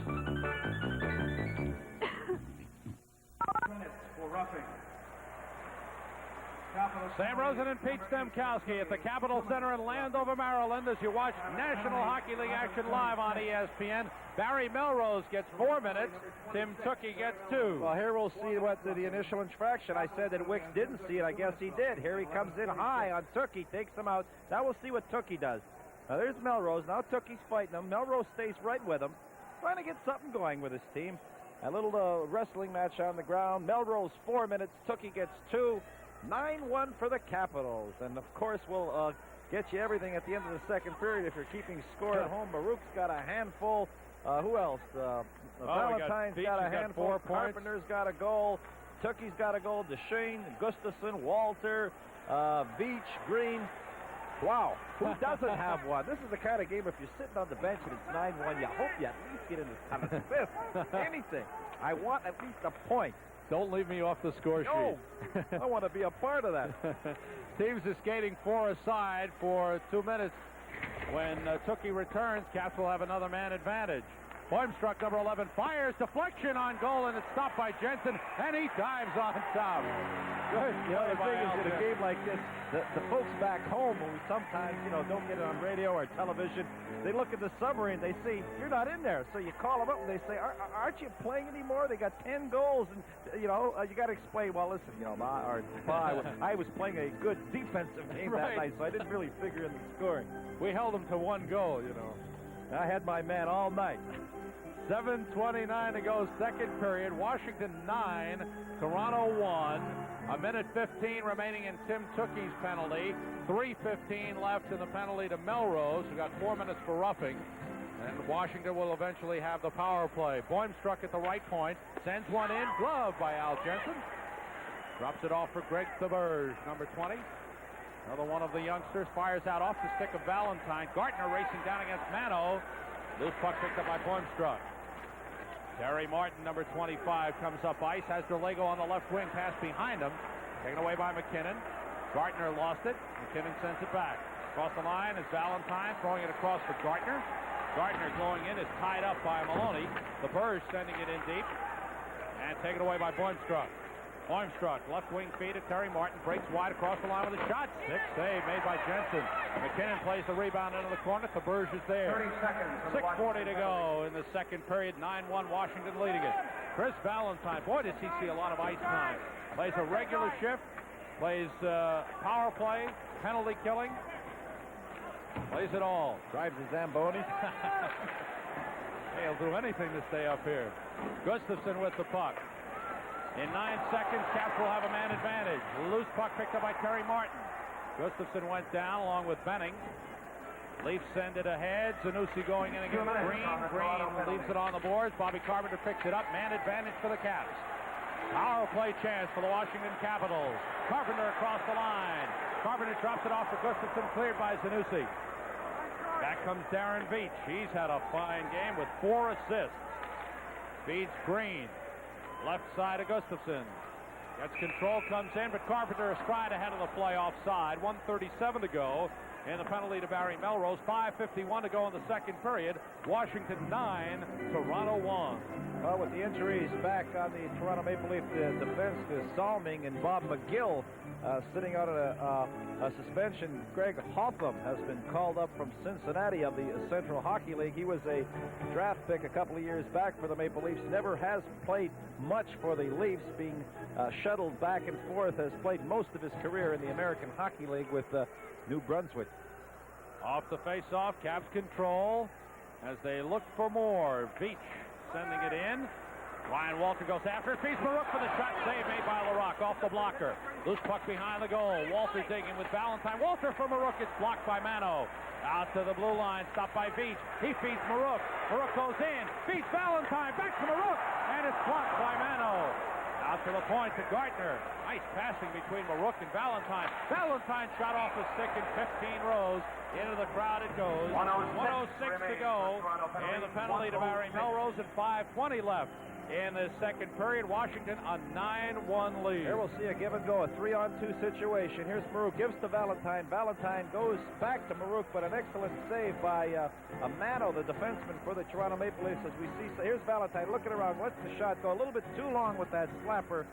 Roughing. Sam Rosen and Pete Stemkowski at the Capitol Center in Landover, Maryland, as you watch National Hockey League action live on ESPN. Barry Melrose gets 4 minutes. Tim Tukey gets 2. Well, here we'll see what the initial infraction. I said that Wicks didn't see it. I guess he did. Here he comes in high on Tukey, takes him out. Now we'll see what Tukey does. Now there's Melrose. Now Tukey's fighting him. Melrose stays right with him, trying to get something going with his team. A little wrestling match on the ground. Melrose 4 minutes. Tukey gets 2. 9-1 for the Capitals. And, of course, we'll get you everything at the end of the second period if you're keeping score at home. Baruch's got a handful. Who else? Valentine's got a handful. 4 points. Carpenter's got a goal. Tukey's got a goal. Duchesne, Gustafson, Walter, Beach, Green. Wow, who doesn't have one? This is the kind of game, if you're sitting on the bench and it's 9-1, you hope you at least get in the fifth. Anything. I want at least a point. Don't leave me off the score sheet. No, I want to be a part of that. Teams are skating 4 aside for 2 minutes. When Tukey returns, Caps will have another man advantage. Holmstruck, number 11, fires, deflection on goal, and it's stopped by Jensen, and he dives on top. Good. You know, the thing is, in a game like this, the folks back home, who sometimes, don't get it on radio or television, they look at the summary and they see, you're not in there. So you call them up and they say, aren't you playing anymore? They got 10 goals. And, you got to explain, well, listen, I was playing a good defensive game that night, so I didn't really figure in the scoring. We held them to 1 goal, I had my man all night. 7:29 to go, second period. Washington 9, Toronto 1. A minute 15 remaining in Tim Tookey's penalty. 3:15 left in the penalty to Melrose, who got 4 minutes for roughing. And Washington will eventually have the power play. Boimstruck at the right point. Sends one in. Glove by Al Jensen. Drops it off for Greg Thaberge, number 20. Another one of the youngsters fires out off the stick of Valentine. Gartner racing down against Mano. Loose puck picked up by Boimstruck. Terry Martin, number 25, comes up ice. Has Derlego on the left wing. Pass behind him. Taken away by McKinnon. Gartner lost it. McKinnon sends it back. Across the line is Valentine throwing it across for Gartner. Gartner going in is tied up by Maloney. Thaberge sending it in deep. And taken away by Boimstruck. Boimstruck, left wing feed at Terry Martin, breaks wide across the line with a shot. 6 save made by Jensen. McKinnon plays the rebound into the corner. Thaberge is there. 30 seconds. 6:40 to go in the second period. 9-1 Washington leading it. Chris Valentine, boy, does he see a lot of ice time. Plays a regular shift, plays power play, penalty killing. Plays it all. Drives the Zamboni. Hey, he'll do anything to stay up here. Gustafson with the puck. In 9 seconds, Caps will have a man advantage. Loose puck picked up by Terry Martin. Gustafson went down along with Benning. Leafs send it ahead. Zanussi going in against Green. Green leaves it on the boards. Bobby Carpenter picks it up. Man advantage for the Caps. Power play chance for the Washington Capitals. Carpenter across the line. Carpenter drops it off for Gustafson, cleared by Zanussi. Back comes Darren Veach. He's had a fine game with 4 assists. Feeds Green. Left side of Gustafson. Gets control, comes in, but Carpenter is stride ahead of the play offside. 1:37 to go in the penalty to Barry Melrose. 5:51 to go in the second period. Washington 9, Toronto 1. Well, with the injuries back on the Toronto Maple Leaf defense to Salming and Bob McGill sitting out a suspension, Greg Hotham has been called up from Cincinnati of the Central Hockey League. He was a draft pick a couple of years back for the Maple Leafs. Never has played much for the Leafs, being shuttled back and forth. Has played most of his career in the American Hockey League with New Brunswick. Off the face-off, Caps control as they look for more. Veach sending it in. Ryan Walter goes after it. Feeds Marouk for the shot. Save made by Larocque off the blocker. Loose puck behind the goal. Walter digging with Valentine. Walter for Marouk. It's blocked by Mano. Out to the blue line. Stopped by Veach. He feeds Marouk. Marouk goes in. Feeds Valentine. Back to Marouk. And it's blocked by Mano. Out to the point to Gartner. Nice passing between Marouk and Valentine. Valentine shot off the stick in 15 rows. Into the crowd it goes. 106 to go. And the penalty to Barry Melrose and 5:20 left in the second period. Washington a 9-1 lead. Here we'll see a give and go, a 3-on-2 situation. Here's Marouk, gives to Valentine. Valentine goes back to Marouk, but an excellent save by Mano, the defenseman for the Toronto Maple Leafs, as we see. So here's Valentine looking around, lets the shot go a little bit too long with that slapper.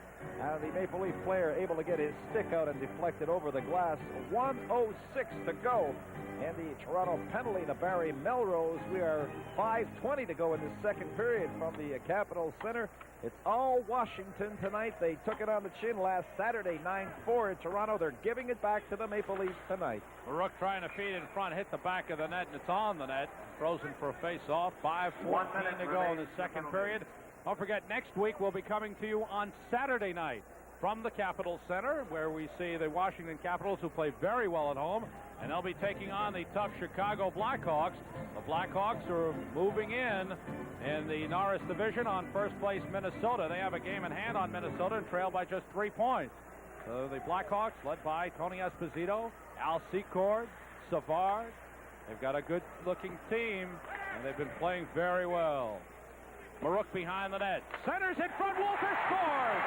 The Maple Leaf player able to get his stick out and deflect it over the glass. 1:06 to go. And the Toronto penalty to Barry Melrose. We are 5:20 to go in the second period from the Capitol Center. It's all Washington tonight. They took it on the chin last Saturday, 9-4 in Toronto. They're giving it back to the Maple Leafs tonight. Marouk trying to feed in front, hit the back of the net, and it's on the net. Frozen for a face-off. 5:14 to go in the second period. Don't forget, next week we'll be coming to you on Saturday night from the Capitol Center, where we see the Washington Capitals, who play very well at home, and they'll be taking on the tough Chicago Blackhawks. The Blackhawks are moving in the Norris Division on first place Minnesota. They have a game in hand on Minnesota and trail by just 3 points. So the Blackhawks, led by Tony Esposito, Al Secord, Savard, they've got a good-looking team, and they've been playing very well. Marouk behind the net. Centers in front. Walter scores!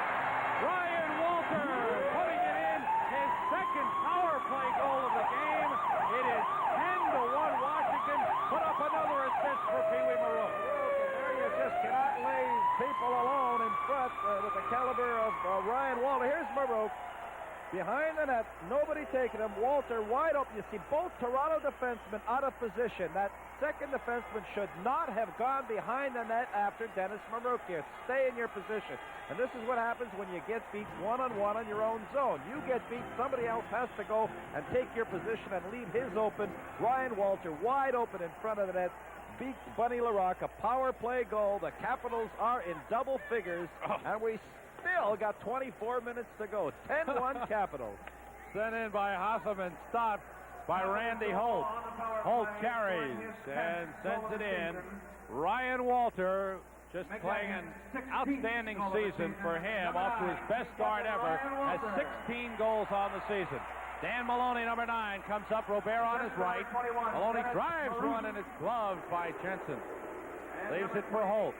Ryan Walter putting it in. His second power play goal of the game. It is 10-1 Washington. Put up another assist for Pee Wee Marouk. There you just cannot leave people alone in front with the caliber of Ryan Walter. Here's Marouk. Behind the net, nobody taking him. Walter wide open. You see both Toronto defensemen out of position. That second defenseman should not have gone behind the net after Dennis Marouk here. Stay in your position. And this is what happens when you get beat one-on-one on your own zone. You get beat, somebody else has to go and take your position and leave his open. Ryan Walter wide open in front of the net. Beats Bunny Larocque. A power play goal. The Capitals are in double figures. And we still got 24 minutes to go. 10-1 Capitals. Sent in by Hotham and stopped by Randy Holt. Holt carries and sends it in. Ryan Walter just playing an outstanding season for him, off to his best start ever, has 16 goals on the season. Dan Maloney, number 9, comes up. Robert on his right. Maloney drives one, and it's gloved by Jensen. Leaves it for Holt.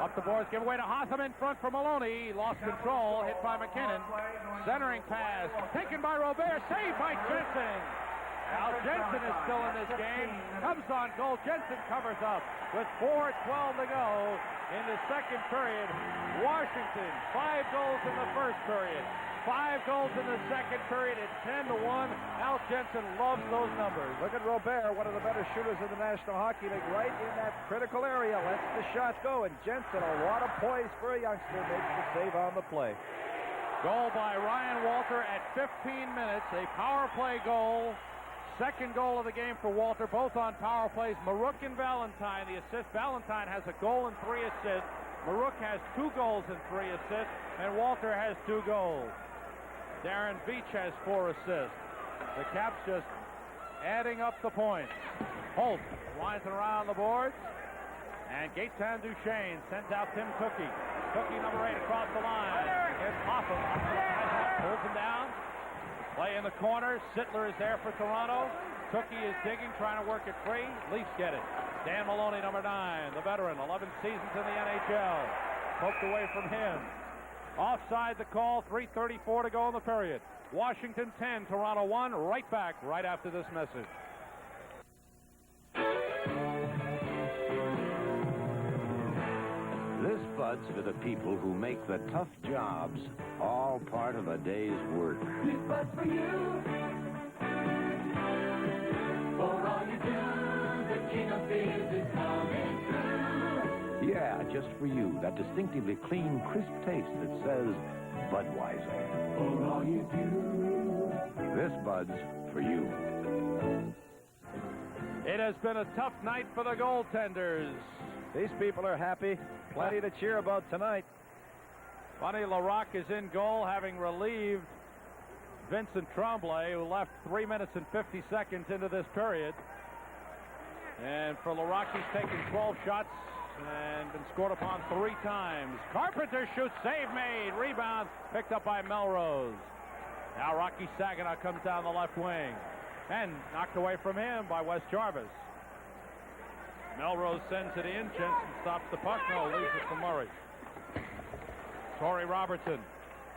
Up the boards, give away to Hotham in front for Maloney. Lost control, hit by McKinnon. Centering pass, taken by Robert, saved by Jensen. Al Jensen is still in this game. Comes on goal. Jensen covers up with 4:12 to go in the second period. Washington, 5 goals in the first period. 5 goals in the second period. It's 10-1. Al Jensen loves those numbers. Look at Robert, one of the better shooters in the National Hockey League, right in that critical area. Lets the shot go, and Jensen, a lot of poise for a youngster, makes the save on the play. Goal by Ryan Walter at 15 minutes. A power play goal. Second goal of the game for Walter, both on power plays. Marook and Valentine, the assist. Valentine has a goal and 3 assists. Marook has 2 goals and 3 assists, and Walter has 2 goals. Darren Beach has 4 assists. The Caps just adding up the points. Holt winds it around the boards, and Gaetan Duchesne sends out Tim Cookie. Cookie, number 8, across the line. Here's Hotham. Pulls him down. Play in the corner. Sittler is there for Toronto. Cookie is digging, trying to work it free. Leafs get it. Dan Maloney, number 9, the veteran, 11 seasons in the NHL. Poked away from him. Offside the call, 3:34 to go in the period. Washington 10, Toronto 1. Right back right after this message. This Bud's for the people who make the tough jobs all part of a day's work. This Bud's for you. For all you do, the king of beers is coming through. Yeah, just for you, that distinctively clean, crisp taste that says Budweiser. For all you do. This Bud's for you. It has been a tough night for the goaltenders. These people are happy. Plenty to cheer about tonight. Bunny Larocque is in goal, having relieved Vincent Tremblay, who left 3 minutes and 50 seconds into this period. And for Larocque, he's taken 12 shots and been scored upon 3 times. Carpenter shoots, save made, rebound picked up by Melrose. Now Rocky Saginaw comes down the left wing and knocked away from him by Wes Jarvis. Melrose sends it in. Jensen stops the puck. No, leaves it for Murray. Torrey Robertson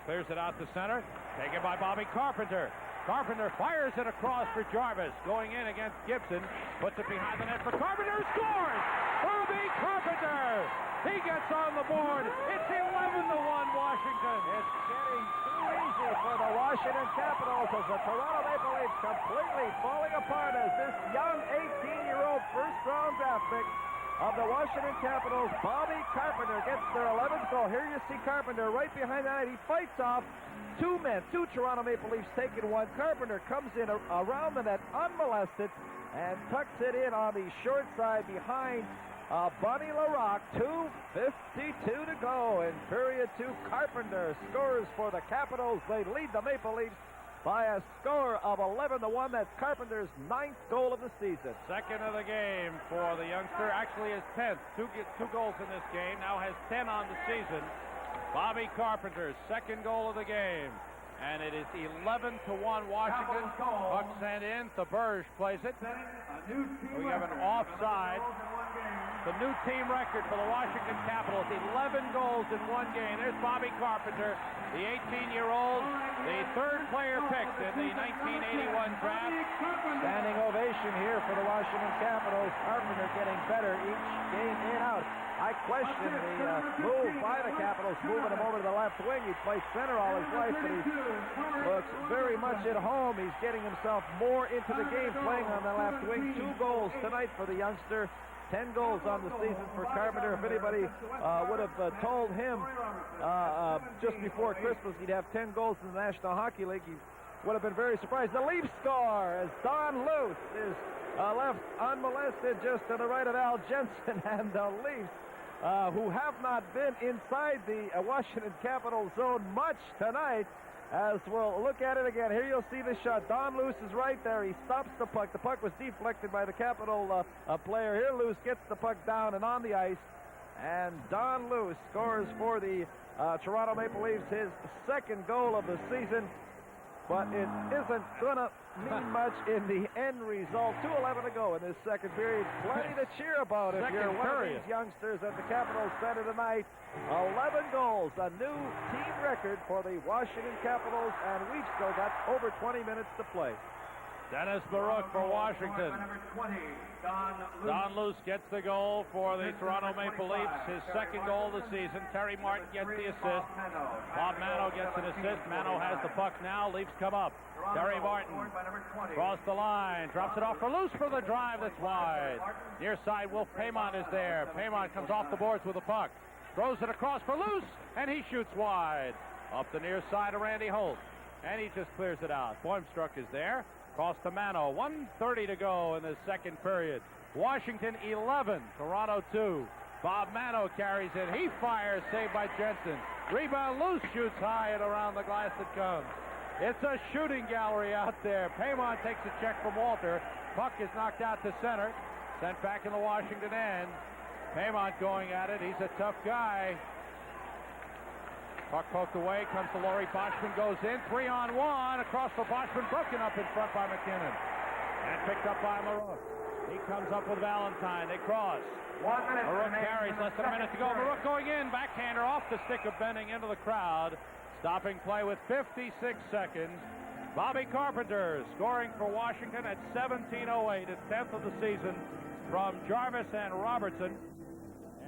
clears it out to center. Taken by Bobby Carpenter. Carpenter fires it across for Jarvis. Going in against Gibson. Puts it behind the net for Carpenter. Scores! Bobby Carpenter! He gets on the board. It's 11-1 Washington. It's getting too easy for the Washington Capitals as the Toronto Maple Leafs completely falling apart as this young 18-year-old first-round draft pick of the Washington Capitals, Bobby Carpenter, gets their 11th goal. Here you see Carpenter right behind that. He fights off 2 men. 2 Toronto Maple Leafs taking 1. Carpenter comes in around the net unmolested and tucks it in on the short side behind Bunny Larocque. 2:52 to go in period 2. Carpenter scores for the Capitals. They lead the Maple Leafs by a score of 11-1. That's Carpenter's 9th goal of the season. Second of the game for the youngster. Actually his 10th. Two goals in this game. Now has 10 on the season. Bobby Carpenter's 2nd goal of the game. And it is 11-1 Washington. Puck sent in. Thaberge plays it. We have an offside. The new team record for the Washington Capitals. 11 goals in 1 game. There's Bobby Carpenter, the 18-year-old, the 3rd player picked in the 1981 draft. Standing ovation here for the Washington Capitals. Carpenter getting better each game in out. I question the move by the Capitals, moving him over to the left wing. He played center all his life, but he looks very much at home. He's getting himself more into the game, playing on the left wing. 2 goals tonight for the youngster. 10 goals on the season for Carpenter. If anybody would have told him just before Christmas he'd have 10 goals in the National Hockey League, he would have been very surprised. The Leafs score as Don Luce is left unmolested just to the right of Al Jensen, and the Leafs who have not been inside the Washington Capitals zone much tonight. As we'll look at it again. Here you'll see the shot. Don Luce is right there. He stops the puck. The puck was deflected by the Capital player. Here Luce gets the puck down and on the ice. And Don Luce scores for the Toronto Maple Leafs his second goal of the season. But it isn't going to mean much in the end result. 2:11 to go in this second period. Plenty to cheer about if you're one of these youngsters at the Capitol Center tonight. 11 goals, a new team record for the Washington Capitals, and we've still got over 20 minutes to play. Dennis Baruch for Washington. Don Luce gets the goal for the Toronto Maple Leafs, his second goal of the season. Terry Martin gets the assist. Bob Mano gets an assist. Mano has the puck now. Leafs come up. Terry Martin across the line, drops it off for Luce for the drive that's wide. Near side, Wolf Paymont is there. Paymont comes off the boards with the puck. Throws it across for Luce, and he shoots wide. Up the near side of Randy Holt, and he just clears it out. Boimstruck is there. Across to Mano. 1:30 to go in the second period. Washington 11, Toronto 2. Bob Mano carries it. He fires, saved by Jensen. Rebound, Luce shoots high and around the glass it comes. It's a shooting gallery out there. Paymont takes a check from Walter. Puck is knocked out to center. Sent back in the Washington end. Paymont going at it. He's a tough guy. Puck poked away, comes to Laurie. Boschman goes in, 3-on-1, across for Boschman, broken up in front by McKinnon. And picked up by Marook. He comes up with Valentine, they cross. Marook carries, less than a minute to go. Marook going in, backhander off the stick of Benning into the crowd. Stopping play with 56 seconds. Bobby Carpenter scoring for Washington at 17:08, his 10th of the season from Jarvis and Robertson.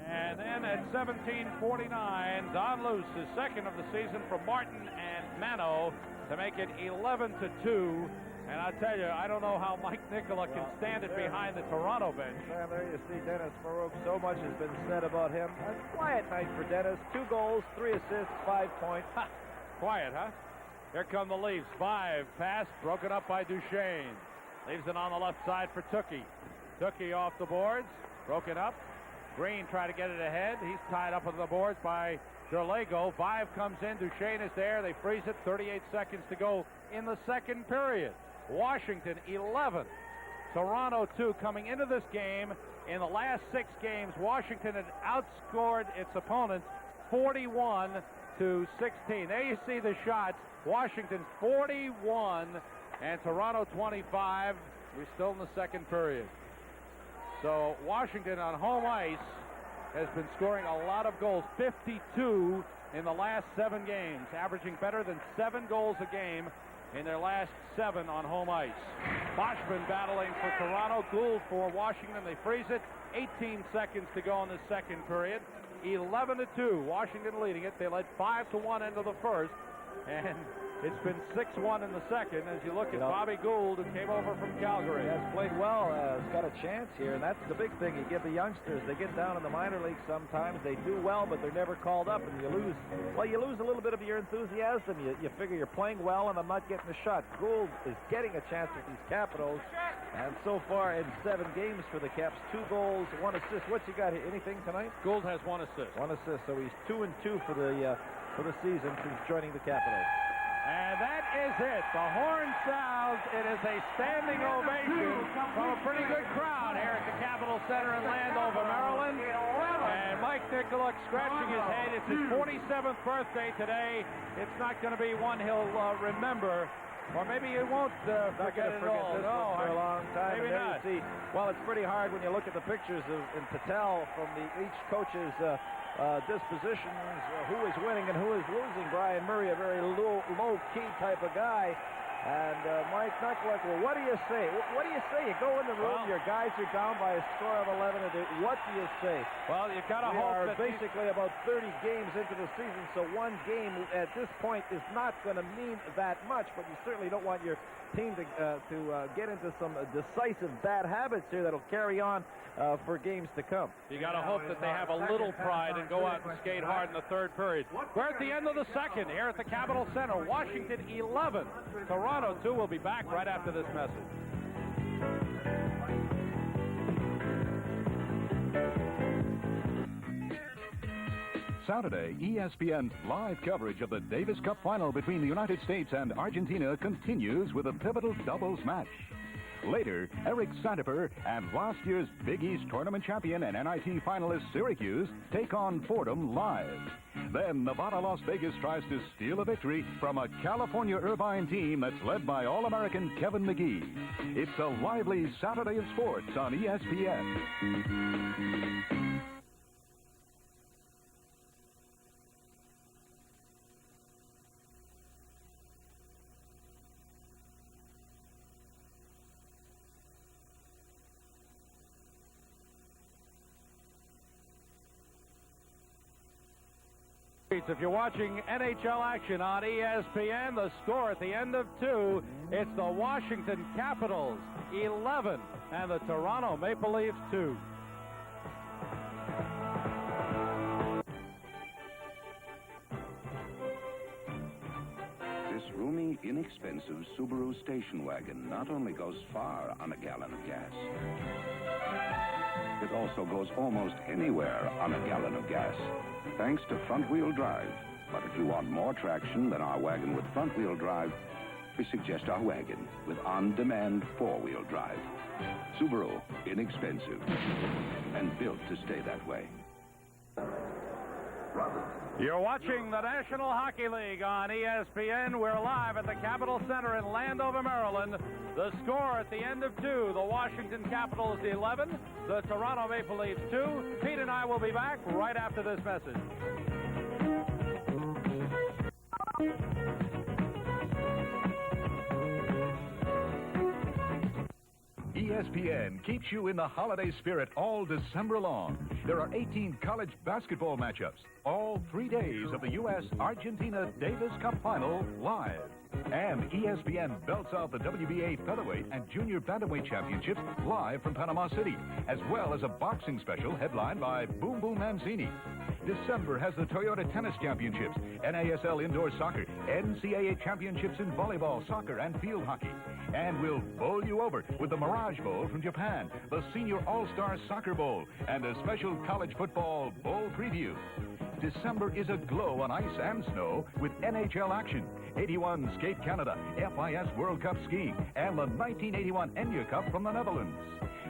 And then at 17:49, Don Luce, his second of the season from Martin and Mano to make it 11-2. And I tell you, I don't know how Mike Nicola can stand it behind the Toronto bench. And there you see Dennis Baruch. So much has been said about him. A quiet night for Dennis. 2 goals, 3 assists, 5 points. Quiet, huh? Here come the Leafs. 5 pass, broken up by Duchesne. Leaves it on the left side for Tukey. Tukey off the boards, broken up. Green tried to get it ahead. He's tied up on the boards by Derlego. 5 comes in. Duchesne is there. They freeze it. 38 seconds to go in the second period. Washington 11. Toronto 2. Coming into this game, in the last 6 games, Washington had outscored its opponents 41-16. There you see the shots. Washington 41 and Toronto 25. We're still in the second period. So Washington on home ice has been scoring a lot of goals, 52 in the last 7 games, averaging better than 7 goals a game in their last 7 on home ice. Boschman battling for Toronto, Gould for Washington. They freeze it. 18 seconds to go in the second period. 11-2, Washington leading it. They led 5-1 into the first, and it's been 6-1 in the second as you look at Bobby Gould, who came over from Calgary. He has played well, has got a chance here, and that's the big thing. You give the youngsters, they get down in the minor leagues sometimes, they do well, but they're never called up, and you lose a little bit of your enthusiasm. You figure you're playing well, and I'm not getting a shot. Gould is getting a chance with these Capitals, and so far in 7 games for the Caps, 2 goals, 1 assist. What's he got here? Anything tonight? Gould has 1 assist. 1 assist, so he's 2-2 for the season since joining the Capitals. And that is it. The horn sounds. It is a standing ovation from a pretty good crowd here at the Capitol Center in Landover, Maryland. And Mike Nicola scratching his head. It's his 47th birthday today. It's not going to be one he'll remember. Or maybe he won't forget it all. This one for a long time. Maybe not. Well, it's pretty hard when you look at the pictures in Patel from each coach's dispositions, who is winning and who is losing. Brian Murray, a very low-key type of guy. And Mike Nicola, well, what do you say? What do you say? You go in the room, your guys are down by a score of 11. What do you say? Well, you've got to hope that basically about 30 games into the season, so 1 game at this point is not going to mean that much, but you certainly don't want your team to get into some decisive bad habits here that'll carry on for games to come. You got to hope that they have a little pride and go out and skate hard in the third period. We're at the end of the second here at the Capitol Center. Washington 11, Toronto 2. We'll be back right after this message. Saturday, ESPN's live coverage of the Davis Cup final between the United States and Argentina continues with a pivotal doubles match. Later, Eric Sandifer and last year's Big East tournament champion and NIT finalist Syracuse take on Fordham live. Then Nevada Las Vegas tries to steal a victory from a California Irvine team that's led by All-American Kevin McGee. It's a lively Saturday of sports on ESPN. If you're watching NHL action on ESPN, the score at the end of 2, it's the Washington Capitals 11 and the Toronto Maple Leafs 2. This roomy, inexpensive Subaru station wagon not only goes far on a gallon of gas, it also goes almost anywhere on a gallon of gas, thanks to front-wheel drive. But if you want more traction than our wagon with front-wheel drive, we suggest our wagon with on-demand four-wheel drive. Subaru, inexpensive, and built to stay that way. You're watching the National Hockey League on ESPN. We're live at the Capitol Center in Landover, Maryland. The score at the end of 2, the Washington Capitals 11, the Toronto Maple Leafs 2. Pete and I will be back right after this message. ESPN keeps you in the holiday spirit all December long. There are 18 college basketball matchups, all 3 days of the U.S.-Argentina Davis Cup Final live. And ESPN belts out the WBA Featherweight and Junior Bantamweight Championships live from Panama City, as well as a boxing special headlined by Boom Boom Mancini. December has the Toyota Tennis Championships, NASL Indoor Soccer, NCAA Championships in volleyball, soccer, and field hockey. And we'll bowl you over with the Mirage Bowl from Japan, the Senior All-Star Soccer Bowl, and a special college football bowl preview. December is aglow on ice and snow with NHL action, 81 Skate Canada, FIS World Cup skiing, and the 1981 Enya Cup from the Netherlands.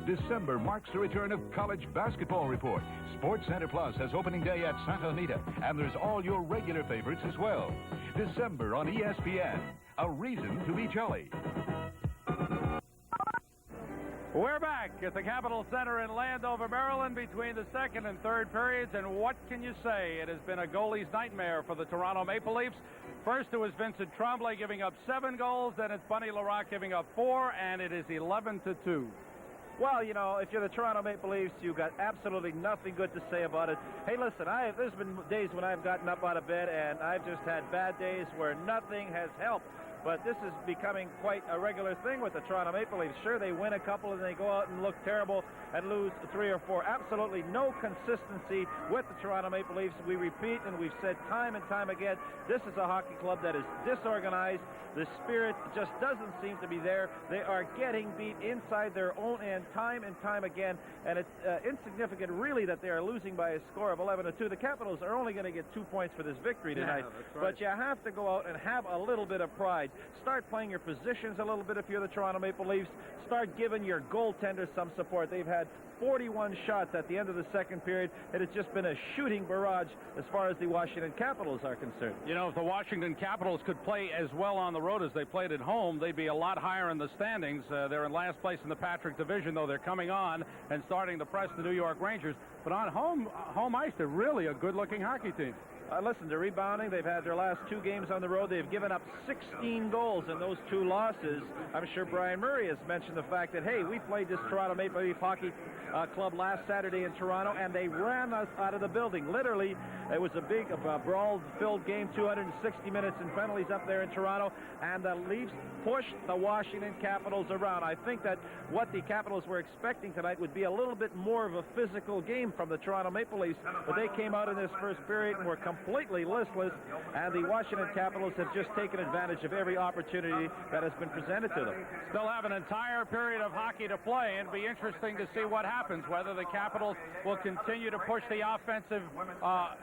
December marks the return of College Basketball Report. Sports Center Plus has opening day at Santa Anita, and there's all your regular favorites as well. December on ESPN, a reason to be jolly. We're back at the Capitol Center in Landover, Maryland, between the second and third periods, and what can you say? It has been a goalie's nightmare for the Toronto Maple Leafs. First, it was Vincent Tremblay giving up 7 goals, then it's Bunny Larocque giving up 4, and it is 11-2. Well, you know, if you're the Toronto Maple Leafs, you've got absolutely nothing good to say about it. Hey, listen, there's been days when I've gotten up out of bed, and I've just had bad days where nothing has helped. But this is becoming quite a regular thing with the Toronto Maple Leafs. Sure, they win a couple and they go out and look terrible and lose 3 or 4. Absolutely no consistency with the Toronto Maple Leafs. We repeat, and we've said time and time again, this is a hockey club that is disorganized. The spirit just doesn't seem to be there. They are getting beat inside their own end time and time again, and it's insignificant, really, that they are losing by a score of 11-2. The Capitals are only going to get 2 points for this victory tonight, that's right. But you have to go out and have a little bit of pride. Start playing your positions a little bit if you're the Toronto Maple Leafs. Start giving your goaltenders some support. They've had 41 shots at the end of the second period. It has just been a shooting barrage as far as the Washington Capitals are concerned. You know, if the Washington Capitals could play as well on the road as they played at home, they'd be a lot higher in the standings. They're in last place in the Patrick Division, though they're coming on and starting to press the New York Rangers. But on home ice, they're really a good-looking hockey team. Listen, they're rebounding. They've had their last 2 games on the road. They've given up 16 goals in those 2 losses. I'm sure Brian Murray has mentioned the fact that, hey, we played this Toronto Maple Leaf Hockey Club last Saturday in Toronto, and they ran us out of the building. Literally, it was a big brawl-filled game, 260 minutes in penalties up there in Toronto, and the Leafs pushed the Washington Capitals around. I think that what the Capitals were expecting tonight would be a little bit more of a physical game from the Toronto Maple Leafs, but they came out in this first period and were completely listless, and the Washington Capitals have just taken advantage of every opportunity that has been presented to them. Still have an entire period of hockey to play, and it'll be interesting to see what happens happens, whether the Capitals will continue to push the offensive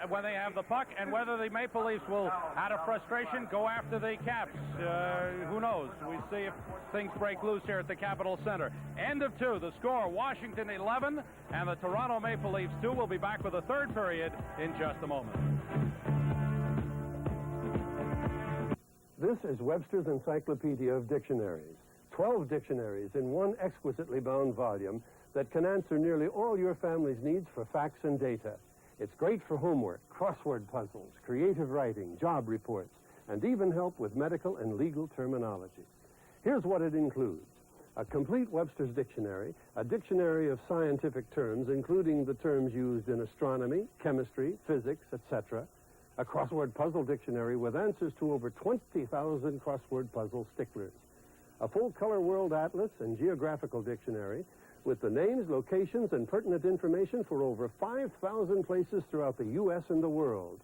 when they have the puck, and whether the Maple Leafs will, out of frustration, go after the Caps. Who knows? We see if things break loose here at the Capitol Center. End of 2. The score, Washington 11, and the Toronto Maple Leafs 2. We'll be back with the third period in just a moment. This is Webster's Encyclopedia of Dictionaries. 12 dictionaries in one exquisitely bound volume that can answer nearly all your family's needs for facts and data. It's great for homework, crossword puzzles, creative writing, job reports, and even help with medical and legal terminology. Here's what it includes. A complete Webster's Dictionary, a dictionary of scientific terms, including the terms used in astronomy, chemistry, physics, etc., a crossword puzzle dictionary with answers to over 20,000 crossword puzzle sticklers, a full-color world atlas and geographical dictionary with the names, locations, and pertinent information for over 5,000 places throughout the U.S. and the world,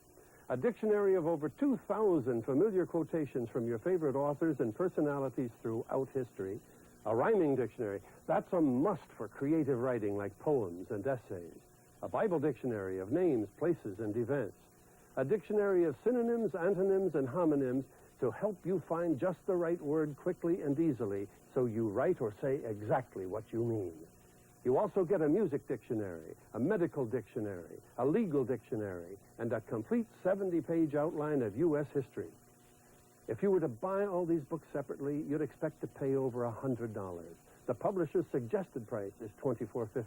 a dictionary of over 2,000 familiar quotations from your favorite authors and personalities throughout history, a rhyming dictionary. That's a must for creative writing like poems and essays, a Bible dictionary of names, places, and events, a dictionary of synonyms, antonyms, and homonyms to help you find just the right word quickly and easily so you write or say exactly what you mean. You also get a music dictionary, a medical dictionary, a legal dictionary, and a complete 70-page outline of U.S. history. If you were to buy all these books separately, you'd expect to pay over $100. The publisher's suggested price is $24.50.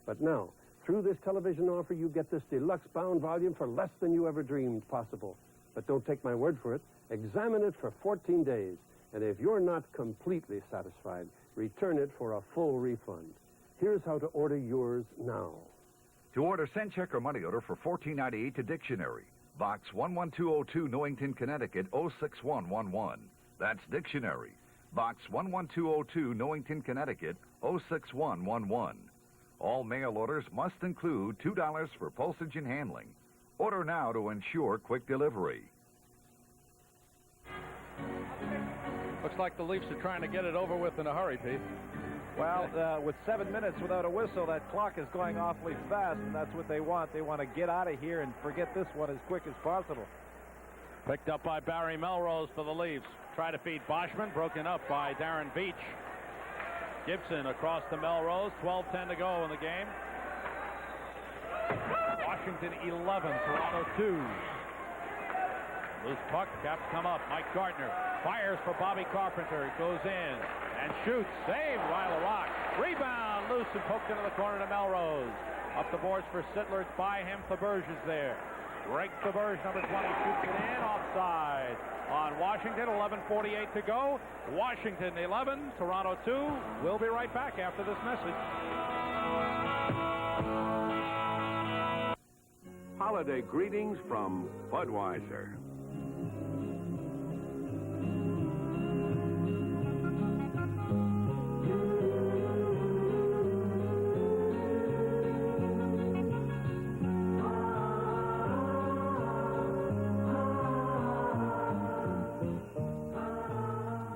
But now, through this television offer, you get this deluxe bound volume for less than you ever dreamed possible. But don't take my word for it. Examine it for 14 days, and if you're not completely satisfied, return it for a full refund. Here's how to order yours now. To order, send check or money order for $14.98 to Dictionary, Box 11202, Newington, Connecticut 06111. That's Dictionary, Box 11202, Newington, Connecticut 06111. All mail orders must include $2 for postage and handling. Order now to ensure quick delivery. Looks like the Leafs are trying to get it over with in a hurry, Pete. Well, with 7 minutes without a whistle, that clock is going awfully fast, and that's what they want. They want to get out of here and forget this one as quick as possible. Picked up by Barry Melrose for the Leafs. Try to feed Boschman, broken up by Darren Beach. Gibson across to Melrose, 12:10 to go in the game. Washington 11, Toronto 2. Loose puck, Caps come up. Mike Gardner fires for Bobby Carpenter. He goes in and shoots. Saved by Larocque. Rebound, loose and poked into the corner to Melrose. Up the boards for Sittler. It's by him. Thaberge is there. Greg Thaberge, number 20, shoots it in. Offside on Washington. 11:48 to go. Washington 11, Toronto 2. We'll be right back after this message. Holiday greetings from Budweiser.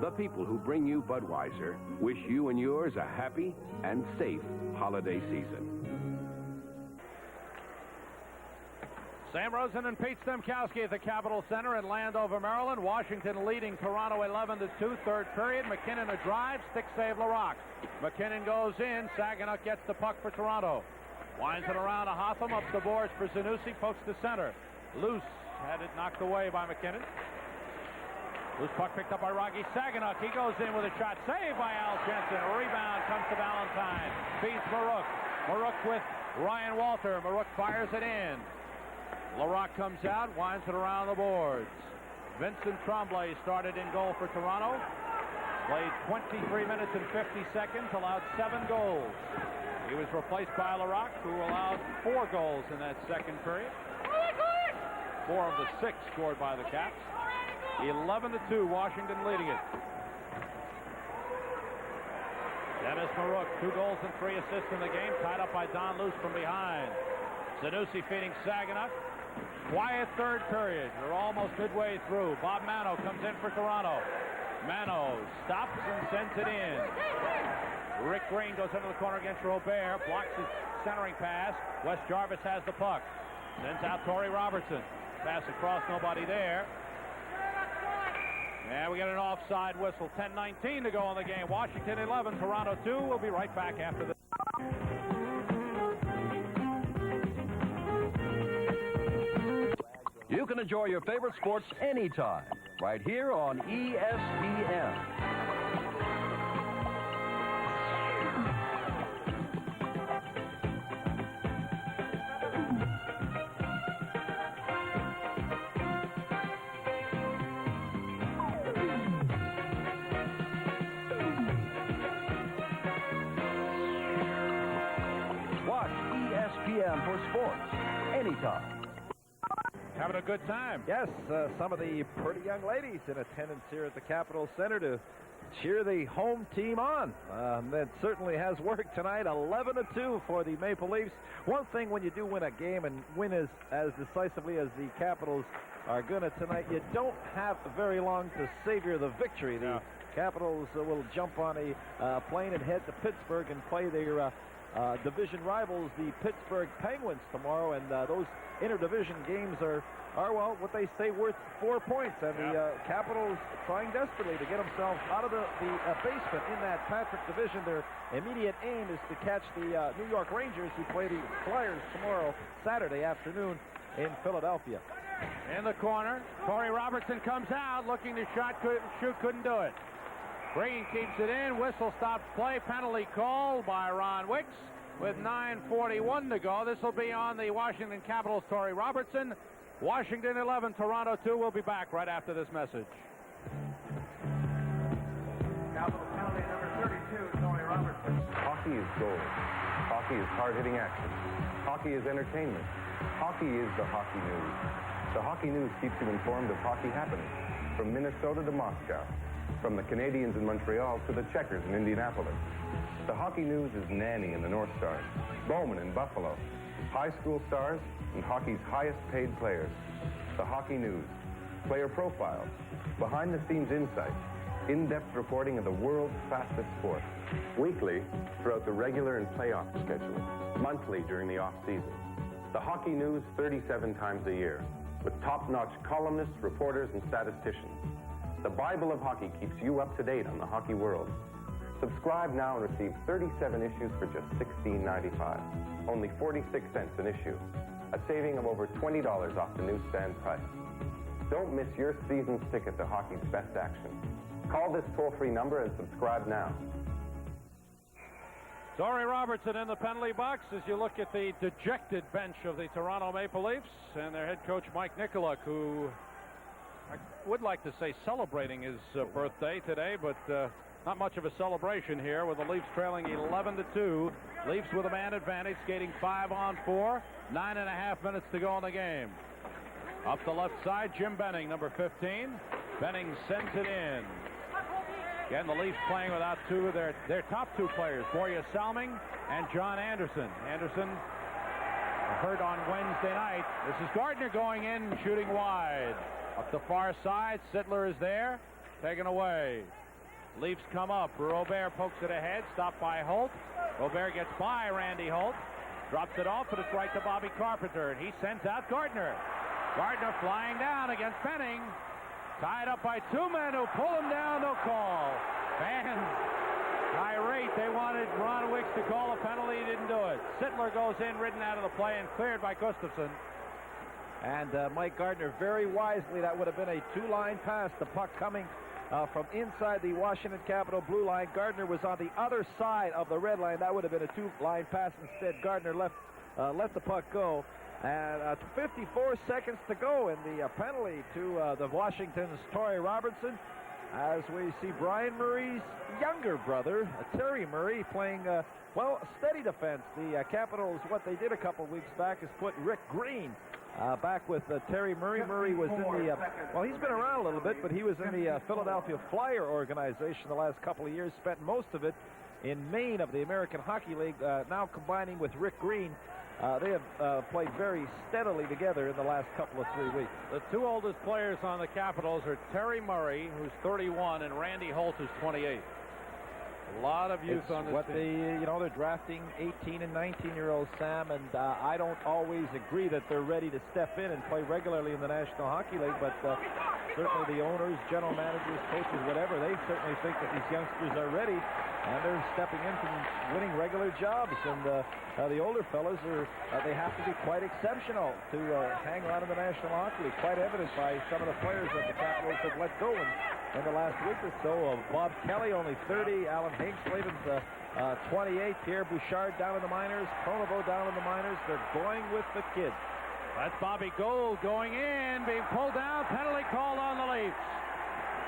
The people who bring you Budweiser wish you and yours a happy and safe holiday season. Sam Rosen and Pete Stemkowski at the Capitol Center in Landover, Maryland. Washington leading Toronto 11-2, third period. McKinnon a drive, stick save Larocque. McKinnon goes in. Saginaw gets the puck for Toronto. Winds it around to Hotham, up the boards for Zanussi, pokes to center. Loose, had it knocked away by McKinnon. Loose puck picked up by Rocky Saginaw. He goes in with a shot, saved by Al Jensen. A rebound comes to Valentine. Feeds Marouk. Marouk with Ryan Walter. Marouk fires it in. Larocque comes out, winds it around the boards. Vincent Tremblay started in goal for Toronto. Played 23 minutes and 50 seconds, allowed 7 goals. He was replaced by Larocque, who allowed 4 goals in that second period. 4 of the 6 scored by the Caps. 11-2, Washington leading it. Dennis Marouk, 2 goals and 3 assists in the game, tied up by Don Luce from behind. Zanussi feeding Saginaw. Quiet third period. We're almost midway through. Bob Mano comes in for Toronto. Mano stops and sends it in. Rick Green goes into the corner against Robert, blocks his centering pass. Wes Jarvis has the puck. Sends out Torrey Robertson. Pass across, nobody there. And we get an offside whistle. 10:19 to go in the game. Washington 11, Toronto 2. We'll be right back after this. You can enjoy your favorite sports anytime, right here on ESPN. Watch ESPN for sports anytime. Having a good time. Yes, some of the pretty young ladies in attendance here at the Capitol Center to cheer the home team on. That certainly has worked tonight. 11-2 for the Maple Leafs. One thing when you do win a game and win as decisively as the Capitals are going to tonight, you don't have very long to savor the victory. The Capitals will jump on a plane and head to Pittsburgh and play their division rivals, the Pittsburgh Penguins, tomorrow, and those interdivision games are well, what they say, worth 4 points, and the Capitals trying desperately to get themselves out of the basement in that Patrick division. Their immediate aim is to catch the New York Rangers, who play the Flyers tomorrow, Saturday afternoon, in Philadelphia. In the corner, Torrey Robertson comes out, looking to shoot, couldn't do it. Green keeps it in, whistle stops play, penalty call by Ron Wicks with 9:41 to go. This will be on the Washington Capitals, Torrey Robertson. Washington 11, Toronto 2. We'll be back right after this message. Capital penalty number 32, Torrey Robertson. Hockey is goal. Hockey is hard-hitting action. Hockey is entertainment. Hockey is the Hockey News. The Hockey News keeps you informed of hockey happenings from Minnesota to Moscow, from the Canadiens in Montreal to the Checkers in Indianapolis. The Hockey News is Nanny in the North Stars, Bowman in Buffalo, high school stars, and hockey's highest-paid players. The Hockey News, player profiles, behind-the-scenes insights, in-depth reporting of the world's fastest sport. Weekly throughout the regular and playoff schedule, monthly during the off-season. The Hockey News 37 times a year, with top-notch columnists, reporters, and statisticians. The Bible of hockey keeps you up to date on the hockey world. Subscribe now and receive 37 issues for just $16.95. Only 46 cents an issue. A saving of over $20 off the newsstand price. Don't miss your season's ticket to hockey's best action. Call this toll-free number and subscribe now. Torrey Robertson in the penalty box as you look at the dejected bench of the Toronto Maple Leafs and their head coach Mike Nicolak, who I would like to say celebrating his birthday today, but not much of a celebration here with the Leafs trailing 11-2. Leafs with a man advantage, skating 5-on-4, 9.5 minutes to go in the game. Up the left side, Jim Benning, number 15. Benning sends it in. Again, the Leafs playing without two of their top two players, Borje Salming and John Anderson. Anderson hurt on Wednesday night. This is Gardner going in, shooting wide. Up the far side, Sittler is there, taken away. Leafs come up. Robert pokes it ahead, stopped by Holt. Robert gets by Randy Holt, drops it off, but it's right to Bobby Carpenter, and he sends out Gardner. Gardner flying down against Benning. Tied up by two men who pull him down, no call. Fans irate. They wanted Ron Wicks to call a penalty. He didn't do it. Sittler goes in, ridden out of the play, and cleared by Gustafson. And Mike Gardner, very wisely, that would have been a two-line pass. The puck coming from inside the Washington Capitol blue line. Gardner was on the other side of the red line. That would have been a two-line pass. Instead, Gardner let the puck go. And 54 seconds to go in the penalty to the Washington's Torrey Robertson, as we see Brian Murray's younger brother, Terry Murray, playing, steady defense. The Capitals, what they did a couple weeks back is put Rick Green back with Terry Murray. Murray was in the, he's been around a little bit, but he was in the Philadelphia Flyer organization the last couple of years, spent most of it in Maine of the American Hockey League, now combining with Rick Green. They have played very steadily together in the last couple of 3 weeks. The two oldest players on the Capitals are Terry Murray, who's 31, and Randy Holt, who's 28. A lot of youth on this team. They're drafting 18 and 19-year-olds, Sam, and I don't always agree that they're ready to step in and play regularly in the National Hockey League, but certainly the owners, general managers, coaches, whatever, they certainly think that these youngsters are ready, and they're stepping into winning regular jobs. And the older fellas they have to be quite exceptional to hang on in the National Hockey League. Quite evident by some of the players that the Capitals have let go in the last week or so. Bob Kelly, only 30. Alan Hankslavens, 28. Pierre Bouchard down in the minors. Pronovo down in the minors. They're going with the kids. That's Bobby Gould going in, being pulled down. Penalty called on the Leafs.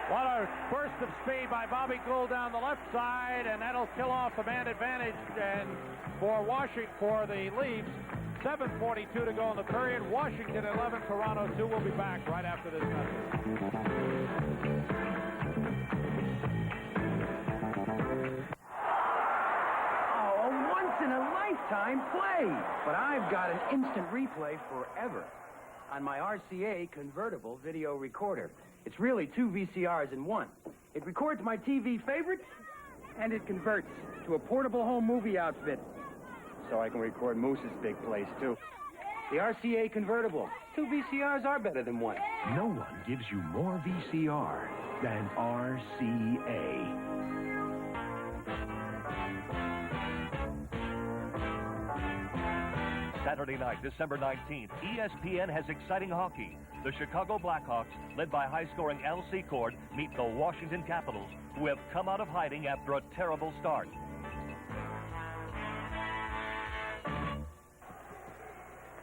What a burst of speed by Bobby Gould down the left side, and that'll kill off the man advantage. And for the Leafs, 7:42 to go in the period. Washington 11, Toronto 2. We'll be back right after this message. Once-in-a-lifetime play. But I've got an instant replay forever on my RCA convertible video recorder. It's really 2 VCRs in one. It records my TV favorites, and it converts to a portable home movie outfit. So I can record Moose's big plays, too. The RCA convertible. 2 VCRs are better than one. No one gives you more VCR than RCA. Saturday night, December 19th, ESPN has exciting hockey. The Chicago Blackhawks, led by high-scoring L.C. Cord, meet the Washington Capitals, who have come out of hiding after a terrible start.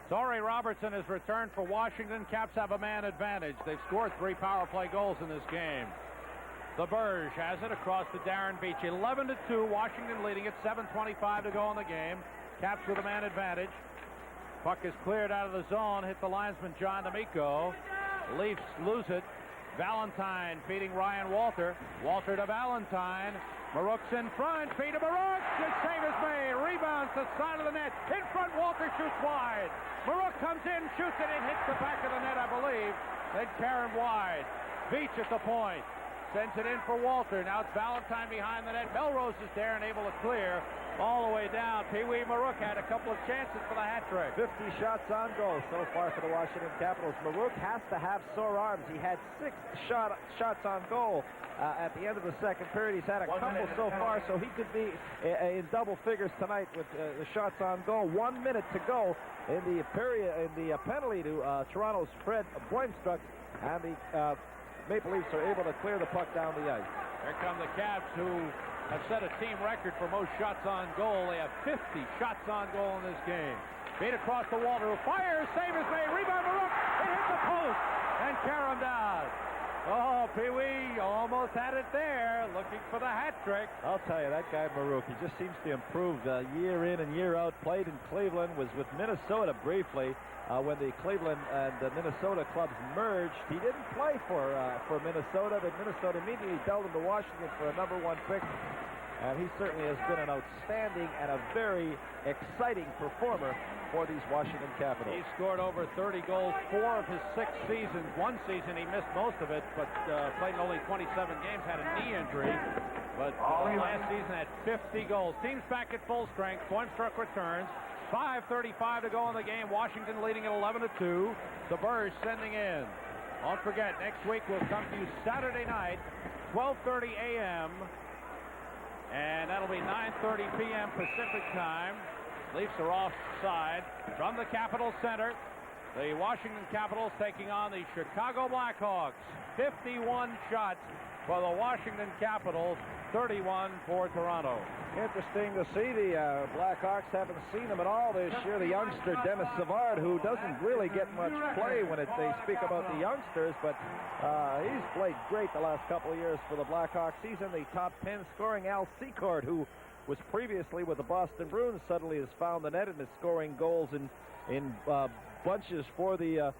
Torrey Robertson has returned for Washington. Caps have a man advantage. They've scored 3 power play goals in this game. The Burge has it across to Darren Beach. 11-2, Washington leading it. 7:25 to go in the game. Caps with a man advantage. Puck is cleared out of the zone. Hit the linesman, John D'Amico. Leafs lose it. Valentine feeding Ryan Walter. Walter to Valentine. Marook's in front. Feed to Marook. Good save is made. Rebounds to the side of the net. In front, Walter shoots wide. Marook comes in, shoots it. It hits the back of the net, I believe. Then Karen wide. Beach at the point. Sends it in for Walter. Now it's Valentine behind the net. Melrose is there and able to clear all the way down. Pee Wee Marook had a couple of chances for the hat trick. 50 shots on goal so far for the Washington Capitals. Marook has to have sore arms. He had 6 shots on goal at the end of the second period. He's had a couple so far, so he could be in double figures tonight with the shots on goal. 1 minute to go in the period, in the penalty to Toronto's Fred Boimstruck, and the Maple Leafs are able to clear the puck down the ice. Here come the Caps, who have set a team record for most shots on goal. They have 50 shots on goal in this game. Beat across the wall to fire. Save is made. Rebound Marook. It hits the post and Karam down. Oh, Pee Wee almost had it there, looking for the hat trick. I'll tell you, that guy Marook, he just seems to improve year in and year out. Played in Cleveland, was with Minnesota briefly. When the Cleveland and the Minnesota clubs merged, he didn't play for Minnesota, but Minnesota immediately dealt him to Washington for a #1 pick. And he certainly has been an outstanding and a very exciting performer for these Washington Capitals. He scored over 30 goals 4 of his 6 seasons. One season he missed most of it, but played in only 27 games, had a knee injury. But last season had 50 goals. Team's back at full strength. Boimstruck returns. 5:35 to go in the game. Washington leading at 11-2. The Burge sending in. Don't forget, next week we'll come to you Saturday night, 12:30 a.m. And that'll be 9:30 p.m. Pacific time. Leafs are offside from the Capitol Center. The Washington Capitals taking on the Chicago Blackhawks. 51 shots for the Washington Capitals, 31 for Toronto. Interesting to see. The Blackhawks haven't seen him at all this year. The youngster Dennis Savard, who doesn't really get much play when they speak about the youngsters, but he's played great the last couple of years for the Blackhawks. He's in the top 10 scoring. Al Secord, who was previously with the Boston Bruins, suddenly has found the net and is scoring goals in bunches for the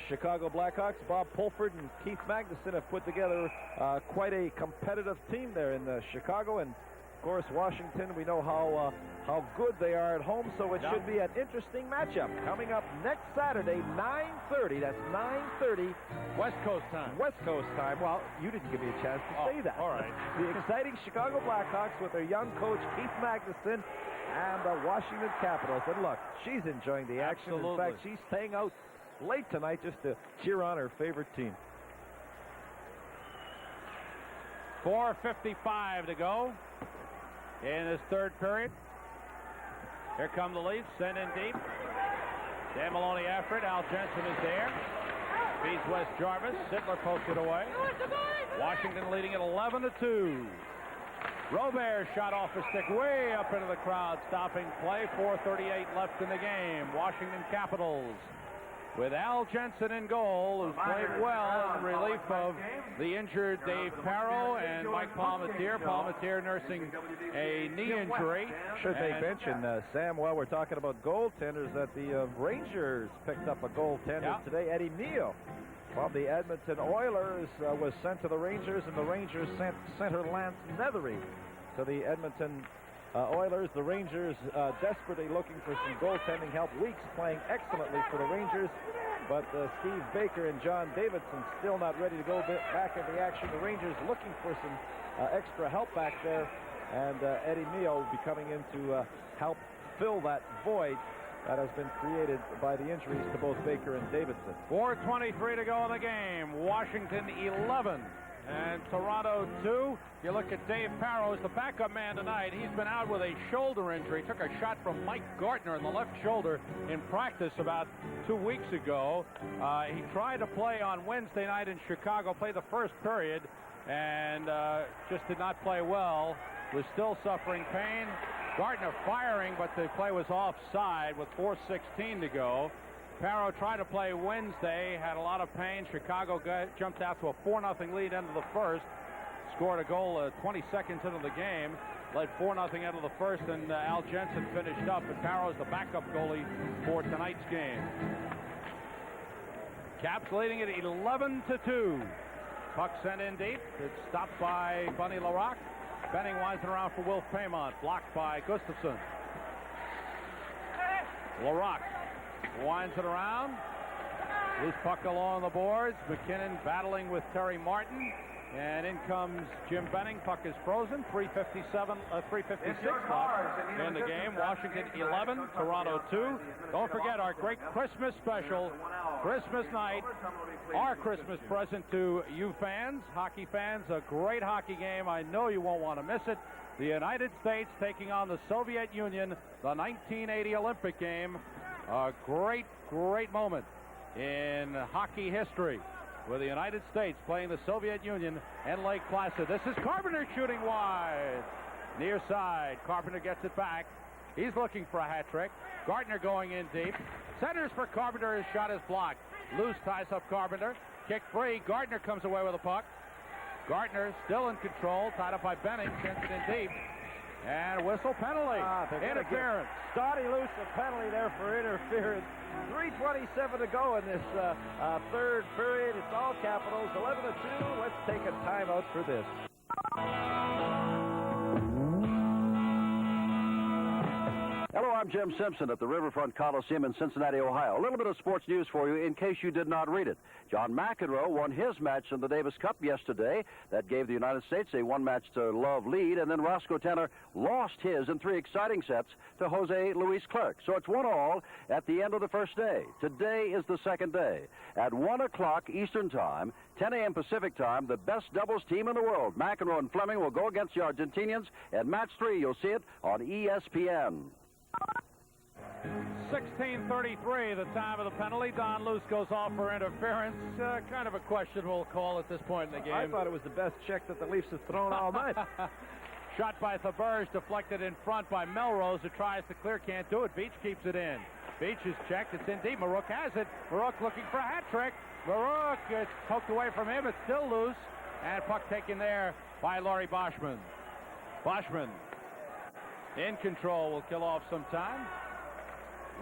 Chicago Blackhawks. Bob Pulford and Keith Magnuson have put together quite a competitive team there in Chicago, and course, Washington, we know how good they are at home, so it should be an interesting matchup. Coming up next Saturday, 9:30. That's 9:30. West Coast time. West Coast time. Well, you didn't give me a chance to say that. All right. The exciting Chicago Blackhawks with their young coach, Keith Magnuson, and the Washington Capitals. And look, she's enjoying the action. Absolutely. In fact, she's staying out late tonight just to cheer on her favorite team. 4:55 to go in this third period. Here come the Leafs, sent in deep. Dan Maloney after it. Al Jensen is there. Beats Wes Jarvis. Sittler posted away. Washington leading at 11-2. Robert shot off a stick way up into the crowd, stopping play. 4:38 left in the game. Washington Capitals with Al Jensen in goal, who's played well in relief of the injured Dave Parrow and Mike Palmateer. Palmateer nursing a knee injury. Should they mention, Sam, while we're talking about goaltenders, that the Rangers picked up a goaltender today, Eddie Neal, from the Edmonton Oilers, was sent to the Rangers, and the Rangers sent center Lance Nethery to the Edmonton Oilers. The Rangers desperately looking for some goaltending help. Weeks playing excellently for the Rangers, but Steve Baker and John Davidson still not ready to go back into action. The Rangers looking for some extra help back there, and Eddie Neal will be coming in to help fill that void that has been created by the injuries to both Baker and Davidson. 4:23 to go in the game. Washington 11 and Toronto 2. You look at Dave Parrow as the backup man tonight. He's been out with a shoulder injury. Took a shot from Mike Gardner in the left shoulder in practice about 2 weeks ago. He tried to play on Wednesday night in Chicago, played the first period, and just did not play well. Was still suffering pain. Gardner firing, but the play was offside with 4:16 to go. Parrow tried to play Wednesday, had a lot of pain. Chicago jumped out to a 4-0 lead into the first. Scored a goal 20 seconds into the game. Led 4-0 into the first, and Al Jensen finished up. And Parrow's the backup goalie for tonight's game. Caps leading at 11-2. Puck sent in deep. It's stopped by Bunny Larocque. Benning winds it around for Wilf Paymont. Blocked by Gustafson. Larocque winds it around. Loose puck along the boards. McKinnon battling with Terry Martin. And in comes Jim Benning. Puck is frozen. 3:56 left in the game. Washington 11, Toronto 2. Don't forget our great Christmas special. Christmas night. Our Christmas present to you fans, hockey fans. A great hockey game. I know you won't want to miss it. The United States taking on the Soviet Union. The 1980 Olympic game. A great, great moment in hockey history, with the United States playing the Soviet Union and Lake Placid. This is Carpenter shooting wide. Near side. Carpenter gets it back. He's looking for a hat trick. Gardner going in deep. Centers for Carpenter. His shot is blocked. Loose ties up Carpenter. Kick free. Gardner comes away with a puck. Gardner still in control. Tied up by Benning. Sends it in deep. And whistle penalty. Interference. Stoddy Loose a penalty there for interference. 3:27 to go in this third period. It's all Capitals. 11-2. Let's take a timeout for this. Hello, I'm Jim Simpson at the Riverfront Coliseum in Cincinnati, Ohio. A little bit of sports news for you in case you did not read it. John McEnroe won his match in the Davis Cup yesterday. That gave the United States a one-match-to-love lead, and then Roscoe Tanner lost his in 3 exciting sets to Jose Luis Clerc. So it's 1-1 at the end of the first day. Today is the second day. At 1 o'clock Eastern Time, 10 a.m. Pacific Time, the best doubles team in the world, McEnroe and Fleming, will go against the Argentinians. At match 3, you'll see it on ESPN. 16:33, the time of the penalty. Don Luce goes off for interference. Kind of a questionable call at this point in the game. I thought it was the best check that the Leafs have thrown all night. Shot by Thaberge, deflected in front by Melrose, who tries to clear, can't do it. Beach keeps it in. Beach is checked. It's in deep. Marouk has it. Marouk looking for a hat trick. Marouk, it's poked away from him. It's still loose. And puck taken there by Laurie Boschman. Boschman in control, will kill off some time.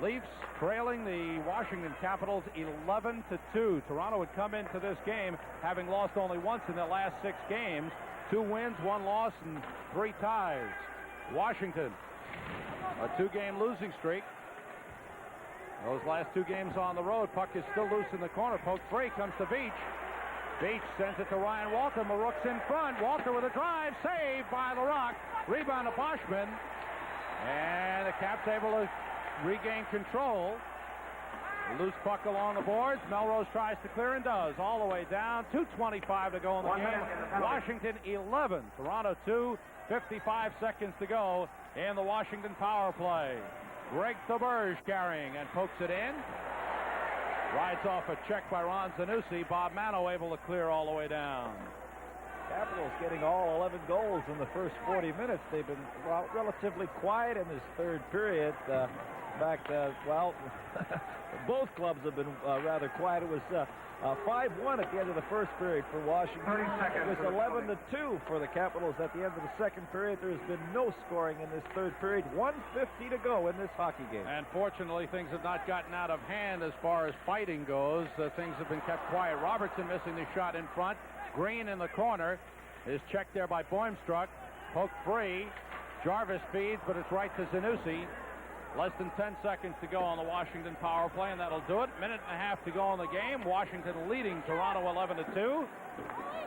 Leafs trailing the Washington Capitals 11-2. Toronto would come into this game having lost only once in their last 6 games. 2 wins, 1 loss, and 3 ties. Washington, a 2-game losing streak. Those last 2 games on the road. Puck is still loose in the corner. Poke free, comes to Beach. Beach sends it to Ryan Walter. Marook's in front. Walter with a drive. Saved by LaRock. Rebound to Boschman. And the Caps able to regain control. A loose puck along the boards. Melrose tries to clear and does. All the way down. 2:25 to go in the game. Washington 11. Toronto 2. 55 seconds to go in the Washington power play. Greg Thaberge carrying and pokes it in. Rides off a check by Ron Zanussi. Bob Mano able to clear all the way down. Capitals getting all 11 goals in the first 40 minutes. They've been relatively quiet in this third period. In fact, both clubs have been rather quiet. It was 5-1 at the end of the first period for Washington. 30 seconds. It was 11-2 for the Capitals at the end of the second period. There's been no scoring in this third period. 1:50 to go in this hockey game. And fortunately, things have not gotten out of hand as far as fighting goes. Things have been kept quiet. Robertson missing the shot in front. Green in the corner is checked there by Boimstruck. Poked free. Jarvis feeds, but it's right to Zanussi. Less than 10 seconds to go on the Washington power play, and that'll do it. Minute and a half to go in the game. Washington leading Toronto 11-2.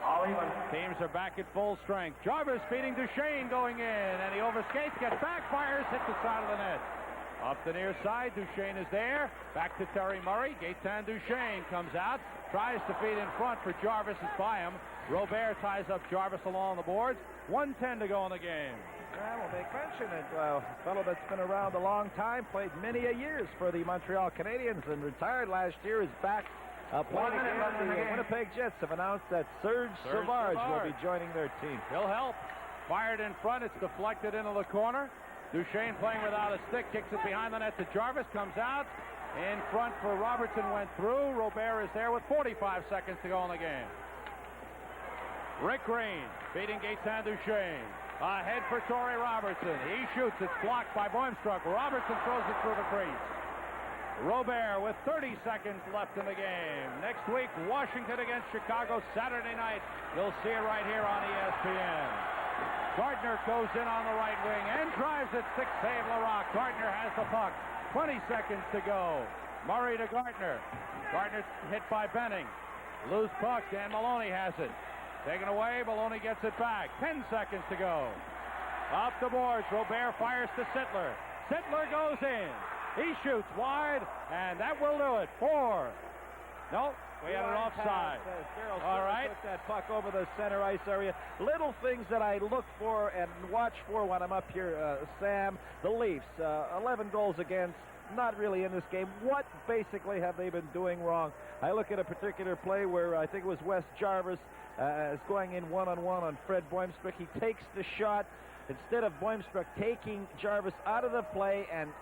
All even. Teams are back at full strength. Jarvis feeding Duchesne going in, and he overskates, gets back, fires, hits the side of the net. Up the near side, Duchesne is there. Back to Terry Murray. Gaetan Duchesne comes out, tries to feed in front for Jarvis. It's by him. Robert ties up Jarvis along the boards. 1:10 to go in the game. Well, we'll make mention it. A fellow that's been around a long time, played many a years for the Montreal Canadiens and retired last year, is back playing again. The Winnipeg Jets have announced that Serge Savard will be joining their team. He'll help. Fired in front. It's deflected into the corner. Duchesne playing without a stick. Kicks it behind the net to Jarvis. Comes out. In front for Robertson. Went through. Robert is there with 45 seconds to go in the game. Rick Green beating Gaetan Duchesne. Ahead for Torrey Robertson. He shoots. It's blocked by Boimstruck. Robertson throws it through the crease. Robert with 30 seconds left in the game. Next week, Washington against Chicago Saturday night. You'll see it right here on ESPN. Gardner goes in on the right wing and drives it. 6 save LaRock. Gardner has the puck. 20 seconds to go. Murray to Gardner. Gardner hit by Benning. Loose puck. Dan Maloney has it. Taken away, Maloney gets it back. 10 seconds to go. Off the boards, Robert fires to Sittler. Sittler goes in. He shoots wide, and that will do it. 4. No, we had an offside. All right. Took that puck over the center ice area. Little things that I look for and watch for when I'm up here, Sam. The Leafs, 11 goals against. Not really in this game. What basically have they been doing wrong? I look at a particular play where I think it was Wes Jarvis is going in one-on-one on Fred Boimstruck. He takes the shot. Instead of Boimstruck taking Jarvis out of the play and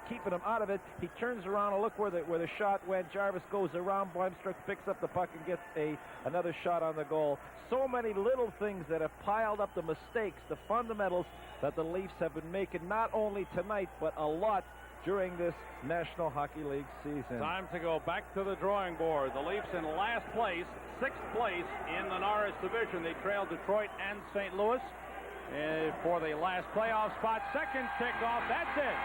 keeping him out of it, he turns around and look where the shot went. Jarvis goes around. Boimstruck picks up the puck and gets another shot on the goal. So many little things that have piled up the mistakes, the fundamentals that the Leafs have been making, not only tonight, but a lot during this National Hockey League season. Time to go back to the drawing board. The Leafs in last place, 6th place in the Norris division. They trailed Detroit and St. Louis for the last playoff spot. Second tick-off. That's it.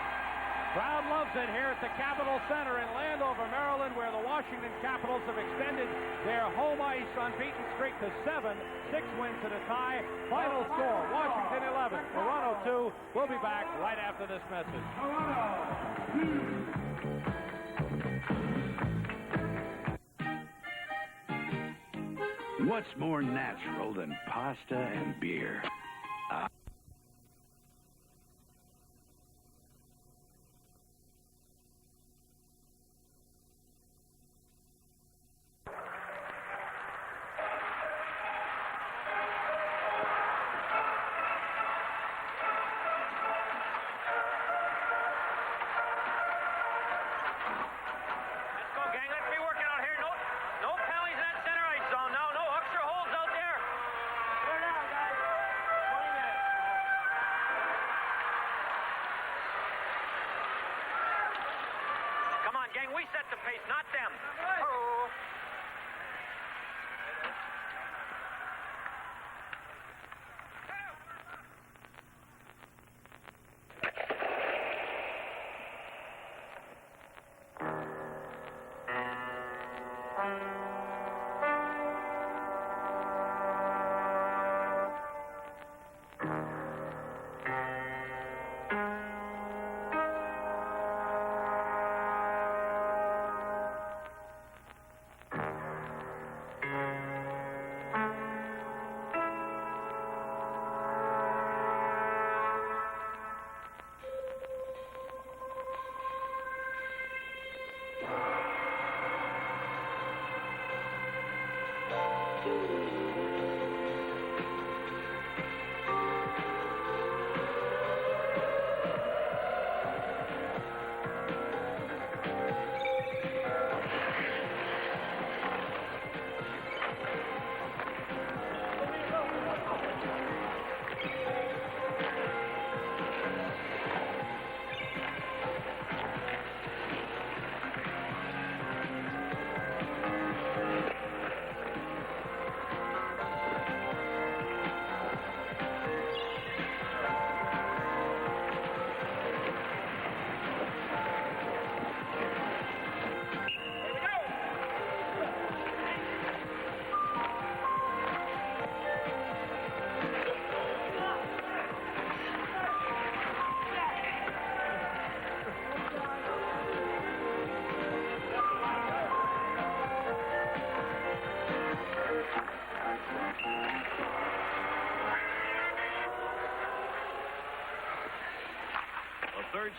Crowd loves it here at the Capitol Center in Landover, Maryland, where the Washington Capitals have extended their home ice unbeaten streak to 7. 6 wins and a tie. Final score, Washington 11, Toronto 2. We'll be back right after this message. What's more natural than pasta and beer?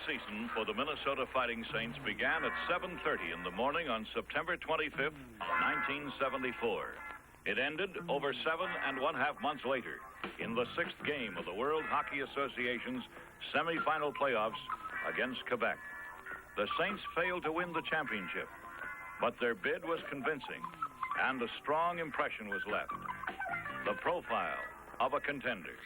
season for the Minnesota Fighting Saints began at 7:30 in the morning on September 25th, 1974. It ended over 7.5 months later in the 6th game of the World Hockey Association's semifinal playoffs against Quebec. The Saints failed to win the championship, but their bid was convincing, and a strong impression was left. The profile of a contender.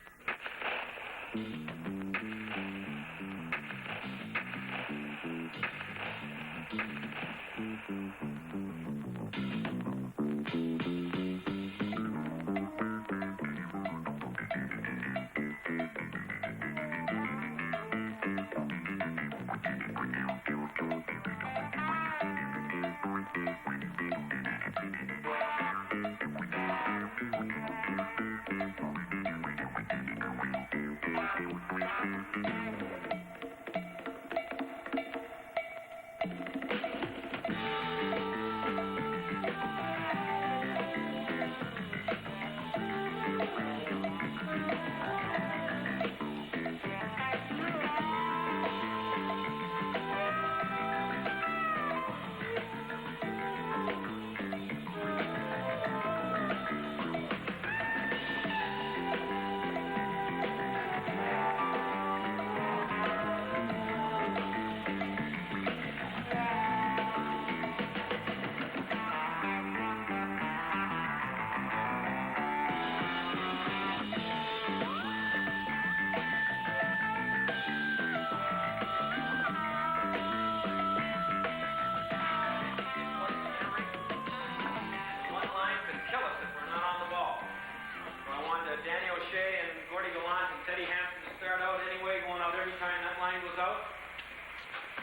Danny O'Shea and Gordy Gallant and Teddy Hampton to start out anyway, going out every time that line goes out.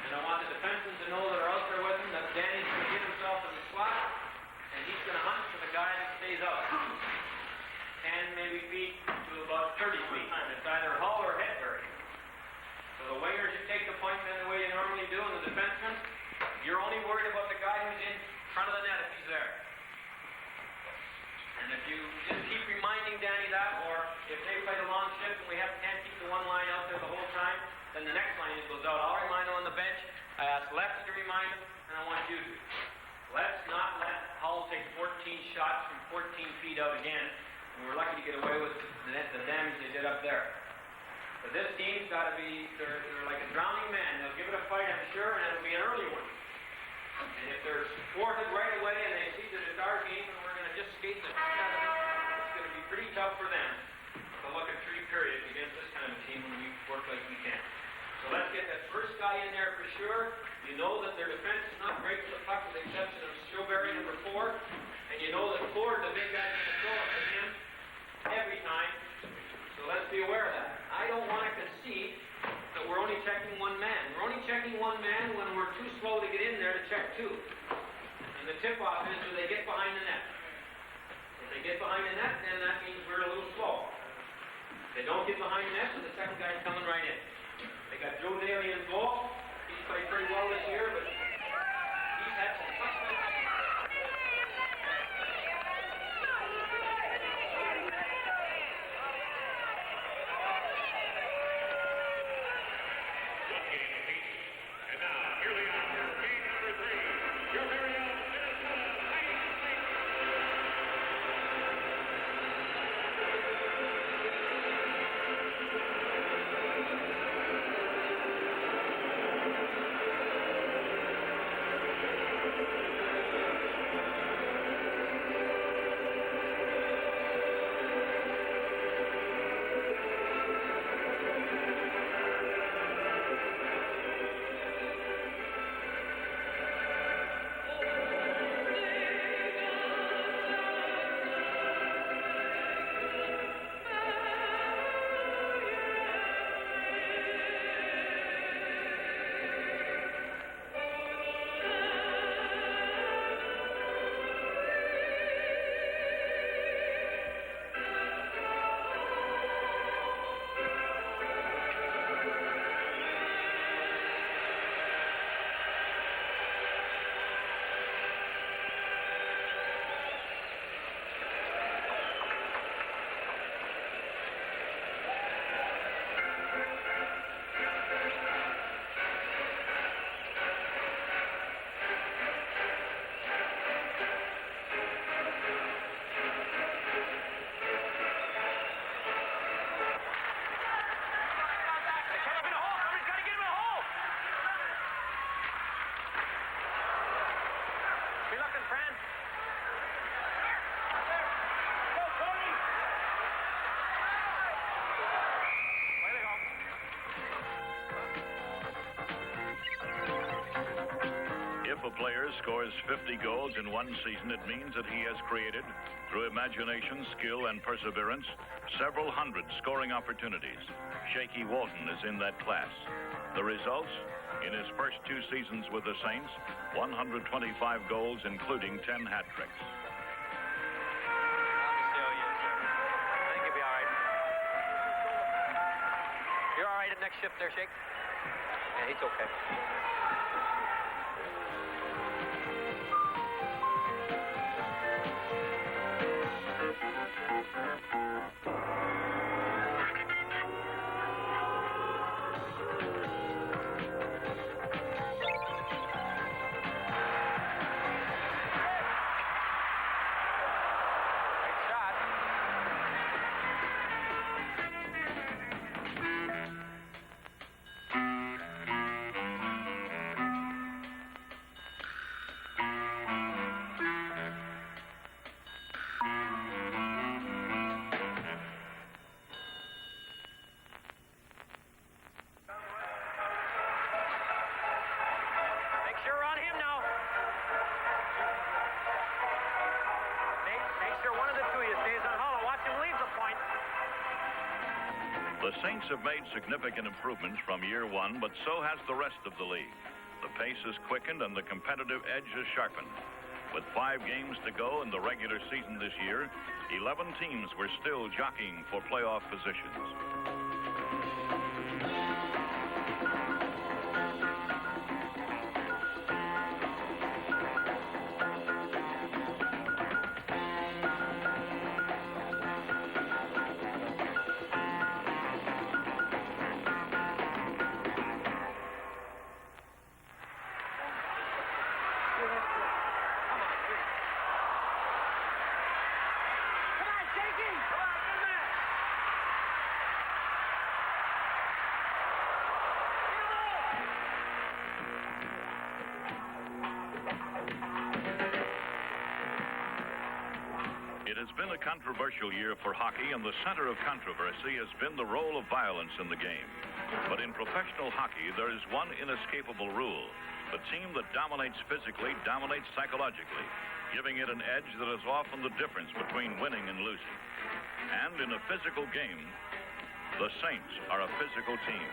And I want the defensemen to know that are out there with him that Danny's going to get himself in the slot, and he's going to hunt for the guy that stays out. 10 maybe feet to about 30 feet. It's either Hull or Hedberg. So the wingers, you take the point then the way you normally do, and the defenseman, you're only worried about the guy who's in front of the net if he's there. And if you just keep reminding Danny that, or if they play the long shift and can't keep the one line out there the whole time, then the next line goes out. I'll remind him on the bench. I asked Lex to remind him, and I want you to. Let's not let Hull take 14 shots from 14 feet out again. And we're lucky to get away with the damage they did up there. But this team's got to be, they're like a drowning man. They'll give it a fight, I'm sure, and it'll be an early one. And if they're thwarted right away and they see that it's our game and we're going to just skate the heck out of it, it's going to be pretty tough for them to look at 3 periods against this kind of a team when we work like we can. So let's get that first guy in there for sure. You know that their defense is not great for the puck with the exception of Strawberry number 4. And you know that Ford, the big guy, is going to throw it to him every time. So let's be aware of that. I don't want to concede that we're only checking one man. We're only checking one man when we're too slow to get in there to check 2. And the tip-off is, do they get behind the net? If they get behind the net, then that means we're a little slow. If they don't get behind the net, so the second guy's coming right in. They got Joe Daly in goal. He's played pretty well this year, but he's had some tough nights. If a player scores 50 goals in one season, it means that he has created, through imagination, skill, and perseverance, several hundred scoring opportunities. Shaky Walton is in that class. The results? In his first 2 seasons with the Saints, 125 goals, including 10 hat tricks. I think you'll be all right. You're all right at next shift there, Shake? Yeah, he's okay. The Saints have made significant improvements from year one, but so has the rest of the league. The pace has quickened and the competitive edge has sharpened. With 5 games to go in the regular season this year, 11 teams were still jockeying for playoff positions. It has been a controversial year for hockey, and the center of controversy has been the role of violence in the game. But in professional hockey, there is one inescapable rule. The team that dominates physically dominates psychologically, giving it an edge that is often the difference between winning and losing. And in a physical game, the Saints are a physical team.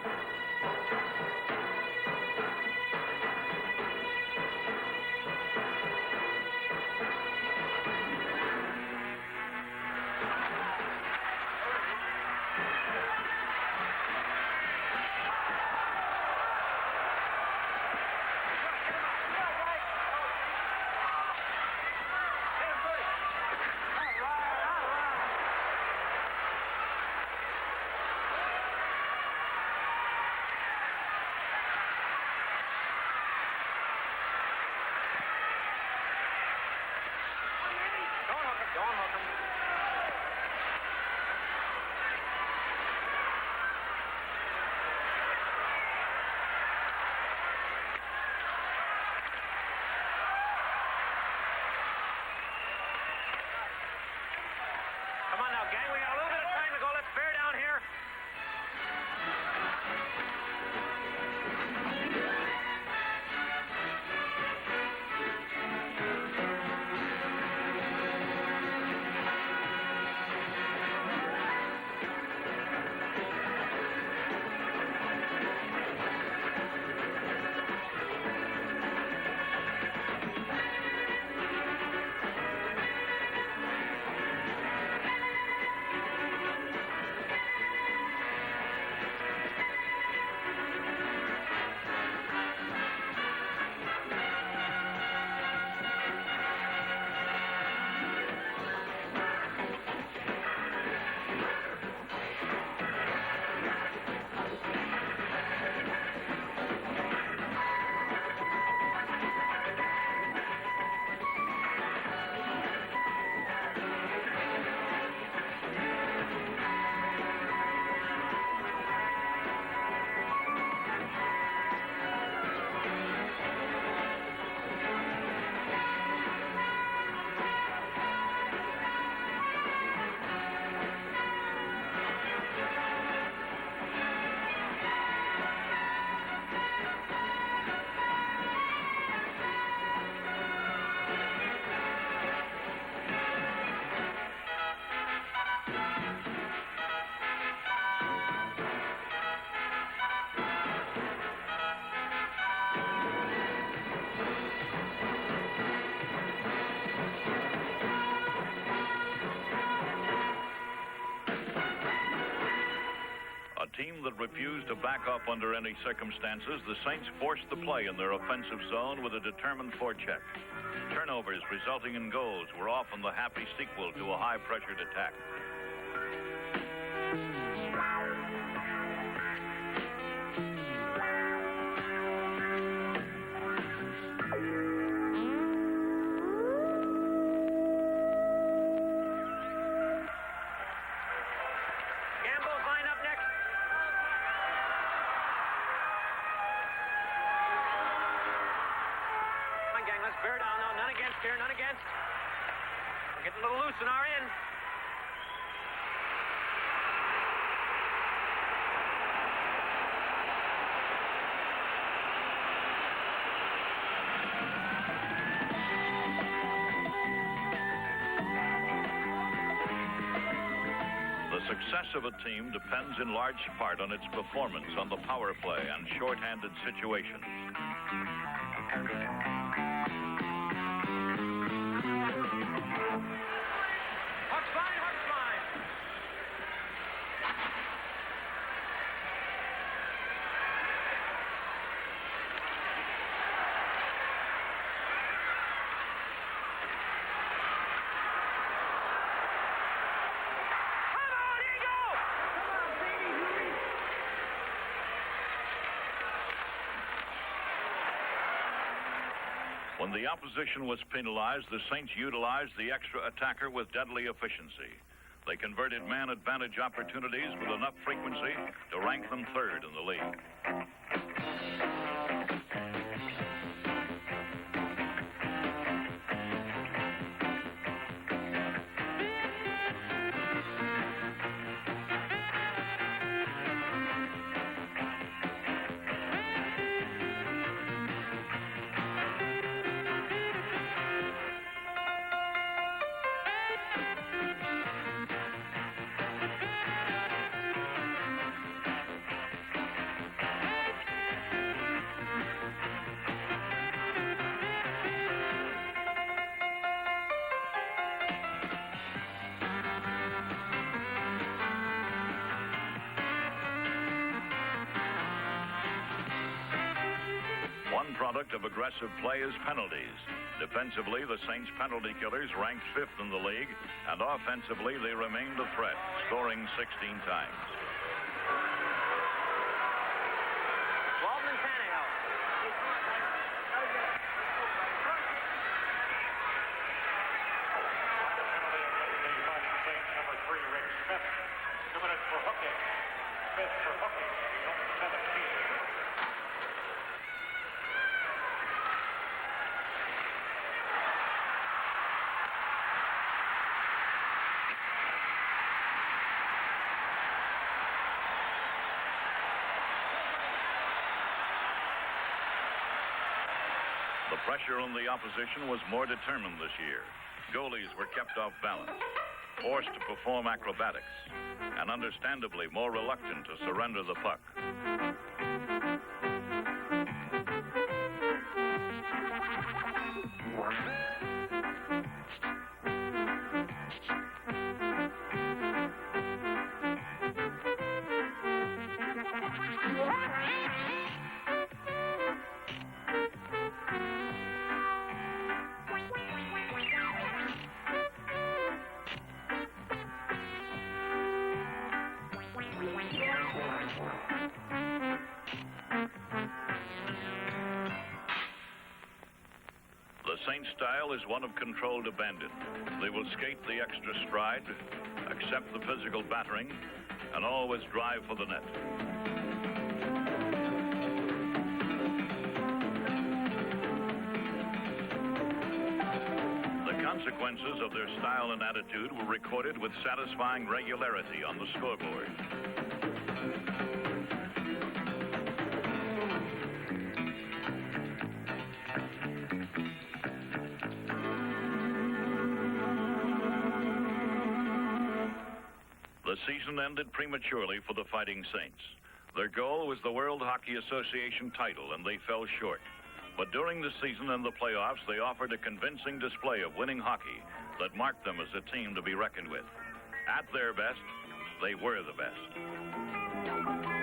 team that refused to back up under any circumstances, the Saints forced the play in their offensive zone with a determined forecheck. Turnovers resulting in goals were often the happy sequel to a high-pressured attack. Bear down now. None against here. None against. We're getting a little loose in our end. The success of a team depends in large part on its performance on the power play and shorthanded situations. When the opposition was penalized, the Saints utilized the extra attacker with deadly efficiency. They converted man advantage opportunities with enough frequency to rank them third in the league. One product of aggressive play is penalties. Defensively, the Saints' penalty killers ranked fifth in the league, and offensively, they remained a threat, scoring 16 times. Waldman Tannehill. Number 3, Rick Smith. 2 minutes for hooking. Smith for hooking. 17. The pressure on the opposition was more determined this year. Goalies were kept off balance, forced to perform acrobatics, and understandably more reluctant to surrender the puck. The Saints' style is one of controlled abandon. They will skate the extra stride, accept the physical battering, and always drive for the net. The consequences of their style and attitude were recorded with satisfying regularity on the scoreboard. The season ended prematurely for the Fighting Saints. Their goal was the World Hockey Association title, and they fell short. But during the season and the playoffs, they offered a convincing display of winning hockey that marked them as a team to be reckoned with. At their best, they were the best.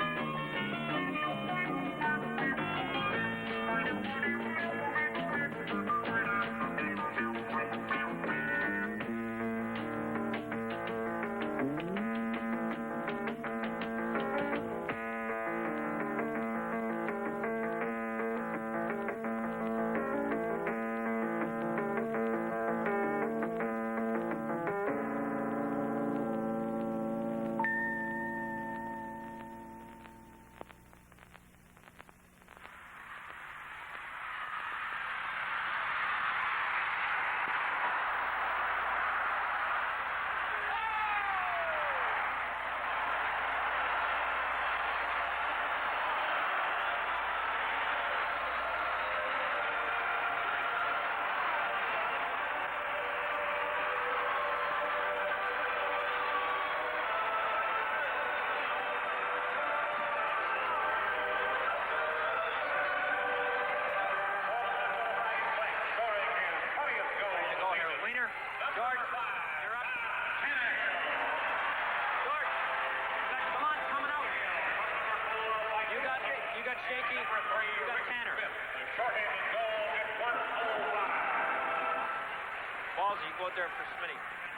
balls, or you go out there for Smitty?